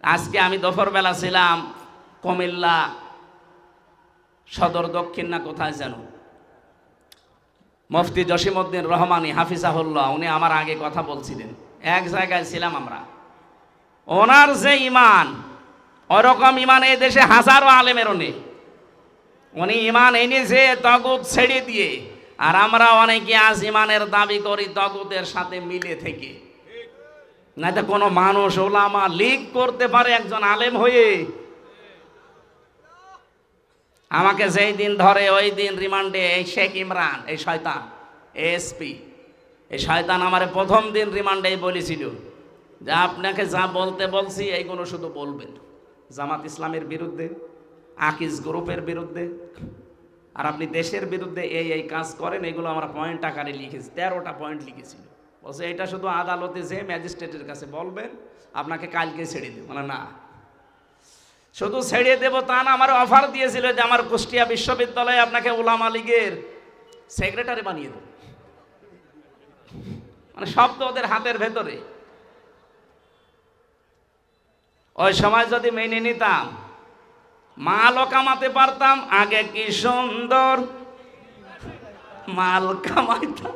আজকে আমি দুপুরবেলা ছিলাম কুমিল্লা সদর দক্ষিণ না কোথায় যেন, মুফতি জসিমউদ্দিন রহমানী হাফিজাহুল্লাহ, উনি আমার আগে কথা বলছিলেন, এক জায়গায় ছিলাম আমরা। ওনার যে ঈমান, ওরকম ঈমান এই দেশে হাজারো আলেমেরও নেই। উনি ঈমান এনেছে তাগুত ছেড়ে দিয়ে, আর আমরা অনেকে আজ ঈমানের দাবি করি তাগুতের সাথে মিলে থেকে। না তো কোনো মানুষ ওলামা লীগ করতে পারে একজন আলেম হয়ে? আমাকে যেই দিন ধরে ওই দিন রিমান্ডে এই শেখ ইমরান, এই শয়তান এসপি, এই শয়তান আমারে প্রথম দিন রিমান্ডে বলেছিল যে আপনাকে যা বলতে বলছি এইগুলো শুধু বলবেন জামাত ইসলামের বিরুদ্ধে, আকিজ গ্রুপের বিরুদ্ধে, আর আপনি দেশের বিরুদ্ধে এই এই কাজ করেন, এগুলো আমরা পয়েন্ট আকারে লিখেছি, 13টা পয়েন্ট লিখেছিল। বলছে এটা শুধু আদালতে যে ম্যাজিস্ট্রেটের কাছে বলবেন, আপনাকে কালকে ছেড়ে দেব। মানে না, শুধু ছেড়ে দেব তা না, আমার অফার দিয়েছিল যে আমার কুষ্টিয়া বিশ্ববিদ্যালয়ে আপনাকে উলামা লীগের সেক্রেটারি বানিয়ে দেব। মানে সব তো ওদের হাতের ভেতরে। ওই সময় যদি মেনে নিতাম, মালও কামাতে পারতাম, আগে কি সুন্দর মাল কামাইতাম,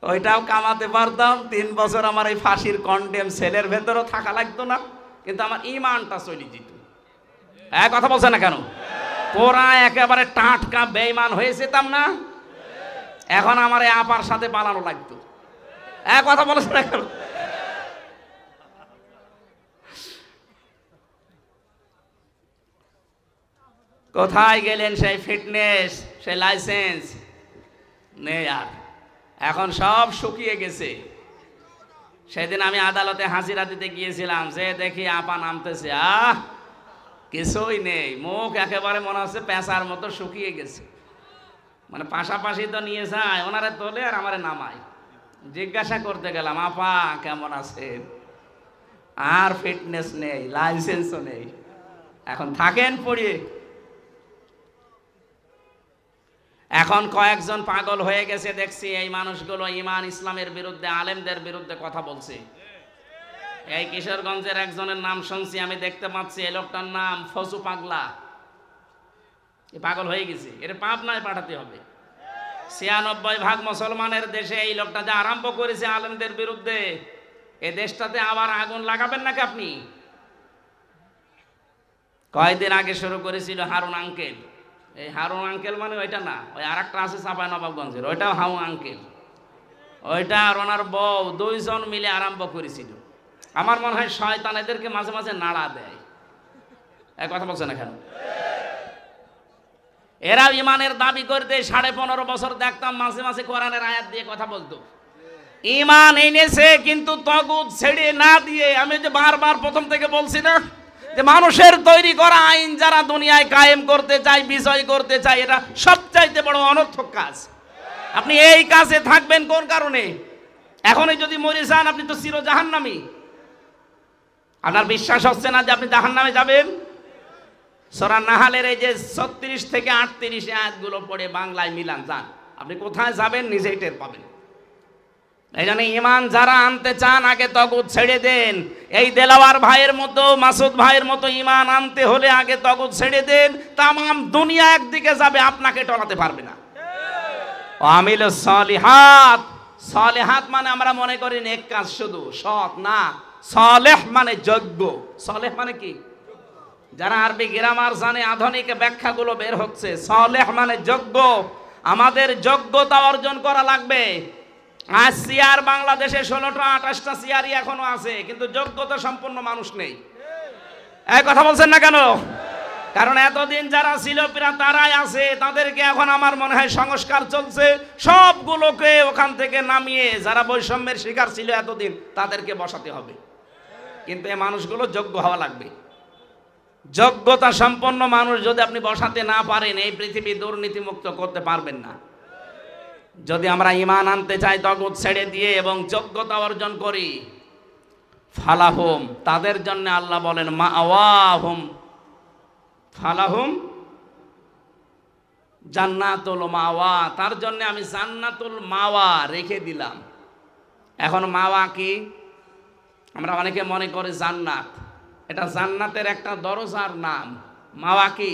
ওইটাও কামাতে পারতাম। 3 বছর আমার এই ফাঁসির কন্ডেম সেলের ভেতরেও থাকা লাগতো না, কিন্তু আমার ঈমানটা চলে যেত। কথা বলছে না কেন? পুরা একেবারে টাটকা বেঈমান হয়ে যেতাম না? এখন আমার এই আপার সাথে পালানো লাগতো। কথা বলছে না কেন? কোথায় গেলেন সেই ফিটনেস, সেই লাইসেন্স নেই আর, এখন সব শুকিয়ে গেছে। সেদিন আমি আদালতে হাজিরা দিতে গিয়েছিলাম, যে দেখি আপা নামতেছে, কিছুই নেই, মুখ একেবারে মনে হচ্ছে পেঁচার মতো শুকিয়ে গেছে। মানে পাশাপাশি তো নিয়ে যায়, ওনারে তোলে আর আমারে নামায়। জিজ্ঞাসা করতে গেলাম, আপা কেমন আছেন? আর ফিটনেস নেই, লাইসেন্সও নেই, এখন থাকেন পড়িয়ে। এখন কয়েকজন পাগল হয়ে গেছে দেখছি, এই মানুষগুলো ঈমান ইসলামের বিরুদ্ধে, আলেমদের বিরুদ্ধে কথা বলছে। এই কিশোরগঞ্জের একজনের নাম শুনছি, আমি দেখতে পাচ্ছি, এই লোকটার নাম ফজু পাগলা। পাগল হয়ে গেছে, এর পাবনায় পাঠাতে হবে। 96% মুসলমানের দেশে এই লোকটা যা আরম্ভ করেছে আলেমদের বিরুদ্ধে, এই দেশটাতে আবার আগুন লাগাবেন নাকি আপনি? কয়েকদিন আগে শুরু করেছিল হারুন আঙ্কেল। এই হারুন আঙ্কেল মানে ওইটা না, ওই আর একটা আছে চাঁপাইনবাবগঞ্জের, ওইটাও হাউ আঙ্কেল। ওইটা আর ওনার বউ 2 জন মিলে আরম্ভ করেছিল। আমার মনে হয় শয়তান এদেরকে মাঝে মাঝে নাড়া দেয়। কথা বলছে না কেন? এরা ঈমানের দাবি করতে 15.5 বছর দেখতাম মাঝে মাঝে কোরআনের আয়াত দিয়ে কথা বলতো। ঈমান এনেছে কিন্তু তাগুত ছেড়ে না দিয়ে, আমি যে বারবার প্রথম থেকে বলছি না যে মানুষের তৈরি করা আইন যারা দুনিয়ায় কায়েম করতে চায়, বিজয় করতে চায়, এটা সবচাইতে বড় অনর্থক কাজ। আপনি এই কাজে থাকবেন কোন কারণে? এখনই যদি মরে যান আপনি তো চির জাহান্নামী। আপনার বিশ্বাস হচ্ছে না যে আপনি জাহান্নামে যাবেন? সূরা নাহালের এই যে 36 থেকে 38 আয়াতগুলো পড়ে বাংলায় মিলান, যান, আপনি কোথায় যাবেন নিজেই টের পাবেন। এই জন্য ঈমান যারা আনতে চান আগে তাগুত ছেড়ে দেন। এই দেলাওয়ার ভাইয়ের মতো, মাসুদ ভাইয়ের মতো ঈমান আনতে হলে আগে তাগুত ছেড়ে দেন। তামাম দুনিয়া একদিকে যাবে, আপনাকে টলাতে পারবে না। আমিলুস সালিহাত, সালিহাত মানে আমরা মনে করি নেক কাজ শুধু, সৎ না। সালেহ মানে যোগ্য। সালেহ মানে কি? যারা আরবি গ্রামার জানে, আধুনিক ব্যাখ্যাগুলো বের হচ্ছে। সালেহ মানে যোগ্য, আমাদের যোগ্যতা অর্জন করা লাগবে। আজ চেয়ার বাংলাদেশে 16টা 28টা চেয়ারই এখনো আছে, কিন্তু যোগ্যতা সম্পন্ন মানুষ নেই। এই কথা বলছেন না কেন? কারণ এতদিন যারা ছিল তারাই আছে, তাদেরকে এখন আমার মনে হয় সংস্কার চলছে, সবগুলোকে ওখান থেকে নামিয়ে যারা বৈষম্যের শিকার ছিল এতদিন তাদেরকে বসাতে হবে। কিন্তু এই মানুষগুলো যোগ্য হওয়া লাগবে। যোগ্যতা সম্পন্ন মানুষ যদি আপনি বসাতে না পারেন, এই পৃথিবী দুর্নীতিমুক্ত করতে পারবেন না। যদি আমরা ঈমান আনতে চাই তাগুত ছেড়ে দিয়ে এবং যোগ্যতা অর্জন করি, ফালাহুম, তাদের জন্য আল্লাহ বলেন মাওয়াহুম, ফালাহুম জান্নাতুল মাওয়া, তার জন্য আমি জান্নাতুল মাওয়া রেখে দিলাম। এখন মাওয়া কি? আমরা অনেকে মনে করি জান্নাত, এটা জান্নাতের একটা দরজার নাম। মাওয়া কি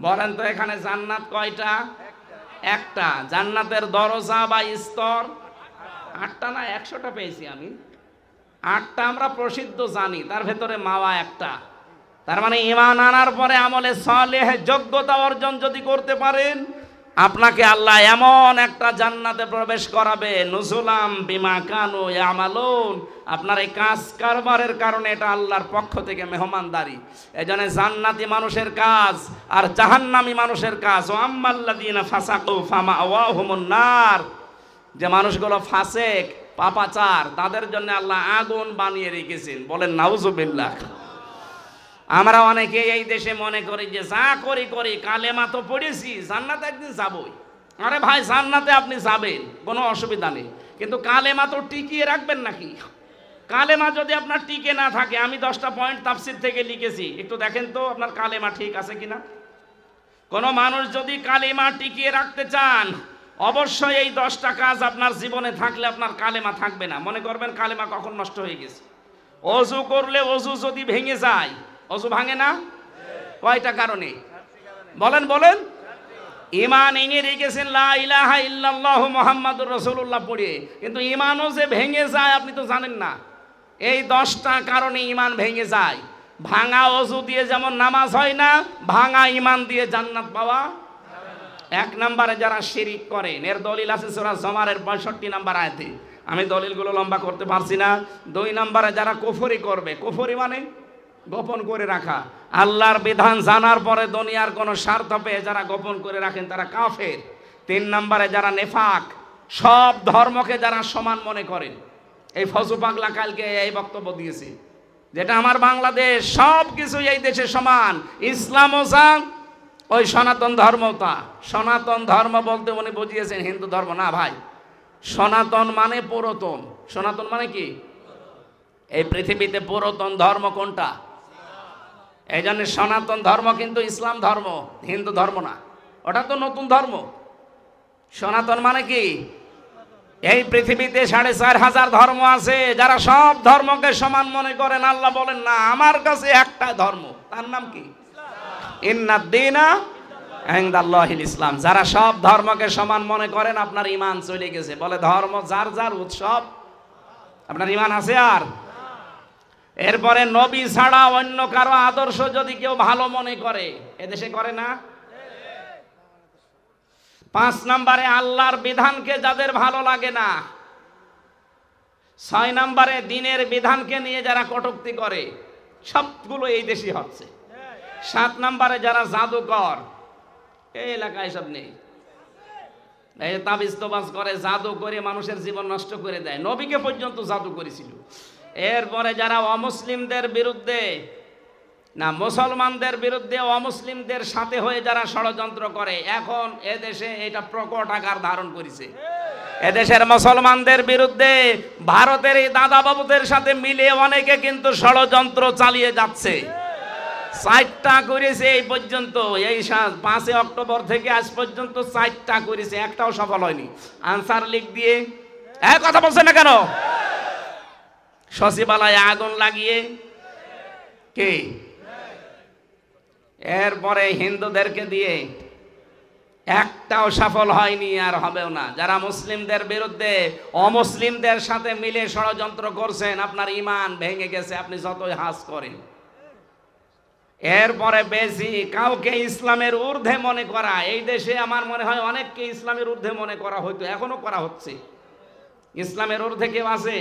বলেন তো? এখানে জান্নাত কয়টা? একটা। জান্নাতের দরজা বা স্তর 8টা না 100টা পেয়েছি আমি, 8টা আমরা প্রসিদ্ধ জানি, তার ভেতরে মাওয়া একটা। তার মানে ঈমান আনার পরে আমলে সালেহ যোগ্যতা অর্জন যদি করতে পারেন, আপনাকে আল্লাহ এমন একটা জান্নাতে প্রবেশ করাবে, নুজুলাম বিমা কানু ইয়ামালুন। আপনার এই কাজ কারবারের কারণে এটা আল্লাহর পক্ষ থেকে মেহমানদারি। এজন্য জান্নাতি মানুষের কাজ আর জাহান্নামী মানুষের কাজ। ও আম্মাল্লাযীনা ফাসাকু ফামাওয়াহুমুন নার, যে মানুষগুলো ফাসেক পাপাচার, তাদের জন্য আল্লাহ আগুন বানিয়ে রেখেছেন। বলেন নাউজুবিল্লাহ। আমরা অনেকে এই দেশে মনে করি যে যা করি কালেমা তো পড়েছি, জান্নাতে একদিন যাবই। আরে ভাই, জান্নাতে আপনি যাবেন, কোনো অসুবিধা নেই, কিন্তু কালেমা তো টিকিয়ে রাখবেন নাকি? কালেমা যদি আপনার টিকে না থাকে, আমি 10টা পয়েন্ট তাফসীর থেকে লিখেছি, একটু দেখেন তো আপনার কালেমা ঠিক আছে কিনা। কোনো মানুষ যদি কালেমা টিকিয়ে রাখতে চান, অবশ্যই এই 10টা কাজ আপনার জীবনে থাকলে আপনার কালেমা থাকবে না। মনে করবেন কালেমা কখন নষ্ট হয়ে গেছে। অজু করলে অজু যদি ভেঙে যায়, অজু ভাঙে না কয়টা কারণে? বলেন বলেন। ঈমান এনে রেখেছেন লা ইলাহা ইল্লাল্লাহু মুহাম্মাদুর রাসূলুল্লাহ পড়ে, কিন্তু ঈমানও যে ভেঙে যায় আপনি তো জানেন না। এই 10টা কারণে ঈমান ভেঙে যায়। ভাঙা অজু দিয়ে যেমন নামাজ হয় না, ভাঙা ঈমান দিয়ে জান্নাত পাওয়া। 1 নম্বরে যারা শিরিক করেন, এর দলিল আছে সূরা জুমারের 65 নম্বর আয়াতে। আমি দলিলগুলো লম্বা করতে পারছি না। 2 নম্বরে যারা কুফরি করবে, কুফরি মানে গোপন করে রাখা, আল্লাহর বিধান জানার পরে দুনিয়ার কোনো স্বার্থ পেয়ে যারা গোপন করে রাখেন তারা কাফের। 3 নম্বরে যারা নেফাক, সব ধর্মকে যারা সমান মনে করেন। এই ফজু পাগলা কালকে এই বক্তব্য দিয়েছে, যেটা আমার বাংলাদেশ সব কিছু এই দেশে সমান, ইসলামও জান, ওই সনাতন ধর্মটা। সনাতন ধর্ম বলতে উনি বুঝিয়েছেন হিন্দু ধর্ম না ভাই। সনাতন মানে পুরাতন। সনাতন মানে কি? এই পৃথিবীতে পুরাতন ধর্ম কোনটা? এই জন্য সনাতন ধর্ম কিন্তু ইসলাম ধর্ম, হিন্দু ধর্ম না। ওটা তো নতুন ধর্ম। সনাতন মানে কি? এই পৃথিবীতে 4,500 ধর্ম আছে, যারা সব ধর্মকে সমান মনে করেন। আল্লাহ বলেন না, আমার কাছে একটাই ধর্ম, তার নাম কি? ইন্নাদ-দীনা ইনদাল্লাহিল ইসলাম। যারা সব ধর্মকে সমান মনে করেন, আপনার ঈমান চলে গেছে। বলে ধর্ম যার যার, উৎসব আপনার ঈমান আছে আর? এরপরে নবী ছাড়া অন্য কারো আদর্শ যদি কেউ ভালো মনে করে, এদেশে করে না। 5 নম্বরে আল্লাহর বিধানকে যাদের ভালো লাগে না। 6 নম্বরে দ্বীনের বিধানকে নিয়ে যারা কটূক্তি করে, সবগুলো এই দেশই হচ্ছে। 7 নম্বরে যারা জাদুকর, এই এলাকায় সব নেই, এই তাবিজ তোবাজ করে, জাদু করে মানুষের জীবন নষ্ট করে দেয়। নবীকে পর্যন্ত জাদু করেছিল। এরপরে যারা অমুসলিমদের বিরুদ্ধে না, মুসলমানদের বিরুদ্ধে অমুসলিমদের সাথে হয়ে যারা ষড়যন্ত্র করে, এখন এদেশে এটা প্রকট আকার ধারণ করেছে। এদেশের মুসলমানদের বিরুদ্ধে ভারতের এই দাদা বাবুদের সাথে মিলে অনেকে কিন্তু ষড়যন্ত্র চালিয়ে যাচ্ছে। 4টা করেছে এই পর্যন্ত, এই 5 অক্টোবর থেকে আজ পর্যন্ত 4টা করেছে, একটাও সফল হয়নি। আনসার লীগ দিয়ে কথা বলছে না কেন? সচিবালয়ে আগুন লাগিয়ে কে? এরপরে হিন্দুদেরকে দিয়ে একটাও সফল হয়নি, আর হবেও না। যারা মুসলিমদের বিরুদ্ধে অমুসলিমদের সাথে মিলে ষড়যন্ত্র করছেন, আপনার ঈমান ভেঙে গেছে, আপনি যতই হাস করেন। এরপরে বেশি কাউকে ইসলামের ঊর্ধ্বে মনে করা, এই দেশে আমার মনে হয় অনেককে ইসলামের ঊর্ধ্বে মনে করা হয়তো, এখনো করা হচ্ছে। ইসলামের ঊর্ধ্বে কেউ আছে?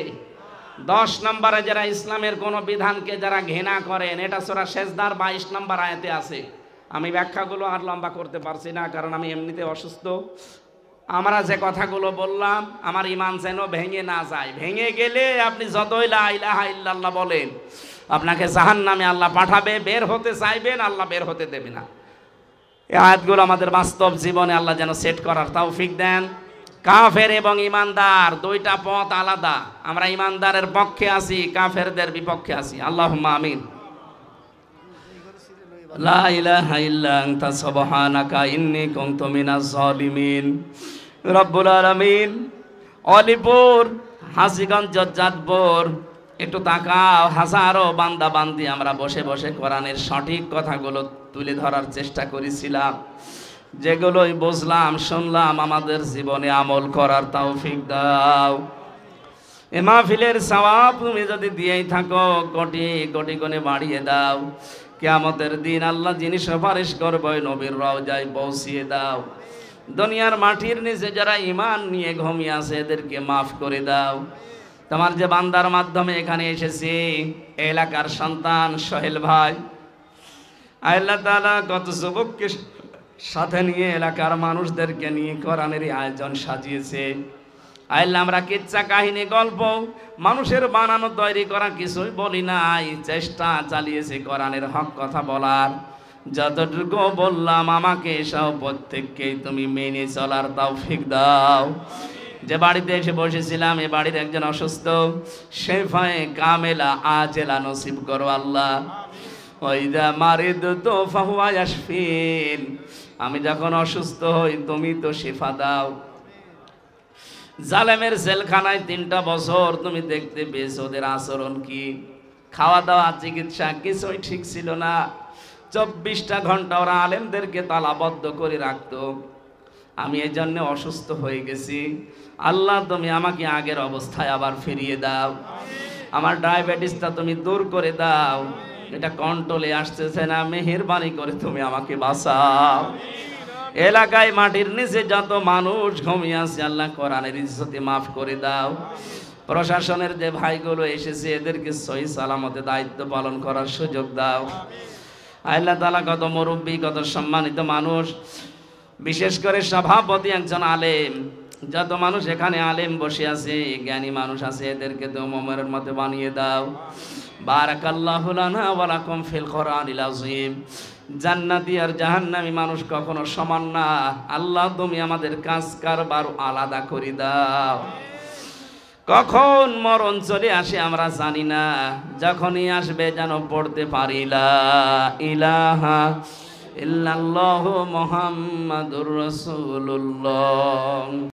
10 নম্বরে যারা ইসলামের কোন বিধানকে যারা ঘৃণা করেন, এটা সূরা সেজদার 22 নম্বর আয়াতে আছে। আমি ব্যাখ্যাগুলো আর লম্বা করতে পারছি না, কারণ আমি এমনিতে অসুস্থ। আমরা যে কথাগুলো বললাম, আমার ঈমান যেন ভেঙে না যায়। ভেঙে গেলে আপনি যতই লা ইলাহা ইল্লাল্লাহ বলেন, আপনাকে জাহান্নামে আল্লাহ পাঠাবে। বের হতে চাইবেন, আল্লাহ বের হতে দেবে না। এই আয়াতগুলো আমাদের বাস্তব জীবনে আল্লাহ যেন সেট করার তৌফিক দেন। কাফের এবং ইমানদার দুইটা পথ আলাদা। আমরা ইমানদারের পক্ষে আছি, কাফেরদের বিপক্ষে আছি। আল্লাহুম্মা আমিন। লা ইলাহা ইল্লা আনতা সুবহানাকা ইন্নী কুনতু মিনাজ জালিমিন। রব্বুল আলামিন, অলিপুর, হাজীগঞ্জ, জজ্জাদপুর, একটু তাকাও। হাজারো বান্দা বান্দি আমরা বসে বসে কোরআনের সঠিক কথাগুলো তুলে ধরার চেষ্টা করেছিলাম। যেগুলোই বুঝলাম, শুনলাম, আমাদের জীবনে আমল করার তৌফিক দাও। এ মাহফিলের সওয়াব তুমি যদি দিয়েই থাকো, কোটি কোটি গুণে বাড়িয়ে দাও। কিয়ামতের দিন আল্লাহ যিনি সুপারিশ করবে, নবীর রওজায় পৌঁছিয়ে দাও। দুনিয়ার মাটির নিচে যারা ঈমান নিয়ে ঘুমিয়ে আছে, এদেরকে মাফ করে দাও। তোমার যে বান্দার মাধ্যমে এখানে এসেছি, এলাকার সন্তান সোহেল ভাই, আল্লাহ তাআলা কত যুবককে সাথে নিয়ে এলাকার মানুষদেরকে নিয়ে কোরআনের আয়োজন সাজিয়েছে। আল্লাহ, আমরা কিচ্ছা কাহিনী গল্প মানুষের বানানো তৈরি করা কিছুই বলি নাই, চেষ্টা চালিয়েছি কোরআনের হক কথা বলার। যতটুকু বললাম আমাকে সব প্রত্যেককেই তুমি মেনে চলার তৌফিক দাও। যে বাড়িতে এসে বসেছিলাম, এ বাড়ির একজন অসুস্থ, শেফায়ে কামেলা আজেলা নসিব করো আল্লাহ। ওয়াইদা মারিদতু ফাহুয়া ইয়াশফিন, আমি যখন অসুস্থ হই তুমি তো শিফা দাও। জালেমের জেলখানায় 3টা বছর তুমি দেখতে পেয়েছো ওদের আচরণ কি। খাওয়া দাওয়া চিকিৎসা কিছুই ঠিক ছিল না। 24টা ঘন্টা ওরা আলেমদেরকে তালাবদ্ধ করে রাখতো। আমি এই জন্য অসুস্থ হয়ে গেছি। আল্লাহ, তুমি আমাকে আগের অবস্থায় আবার ফিরিয়ে দাও। আমার ডায়াবেটিসটা তুমি দূর করে দাও। এটা কন্ট্রোলে আসতেছে না, মেহেরবানি করে তুমি আমাকে বাঁচাও। এলাকায় মাটির নিচে যত মানুষ ঘুমিয়ে আছে, আল্লাহ কোরআনের ইজ্জতে মাফ করে দাও। প্রশাসনের যে ভাইগুলো এসেছে, এদেরকে সহি সালামতে দায়িত্ব পালন করার সুযোগ দাও। আল্লাহ তাআলা, কত মুরব্বী, কত সম্মানিত মানুষ, বিশেষ করে সভাপতি একজন আলেম, যত মানুষ এখানে আলেম বসে আছে, জ্ঞানী মানুষ আছে, এদেরকে তো মোমের মতো বানিয়ে দাও। বারাকাল্লাহু লানা ওয়া লাকুম ফিল কোরআনিল আযীম। জান্নাতি আর জাহান্নামী মানুষ কখনো সমান না। আল্লাহ, তুমি আমাদের কাজ কারবার আলাদা করে দাও। কখন মরণ চলে আসে আমরা জানি না, যখনই আসবে যেন পড়তে পারি লা ইলাহা ইল্লাল্লাহু মুহাম্মাদুর রাসূলুল্লাহ।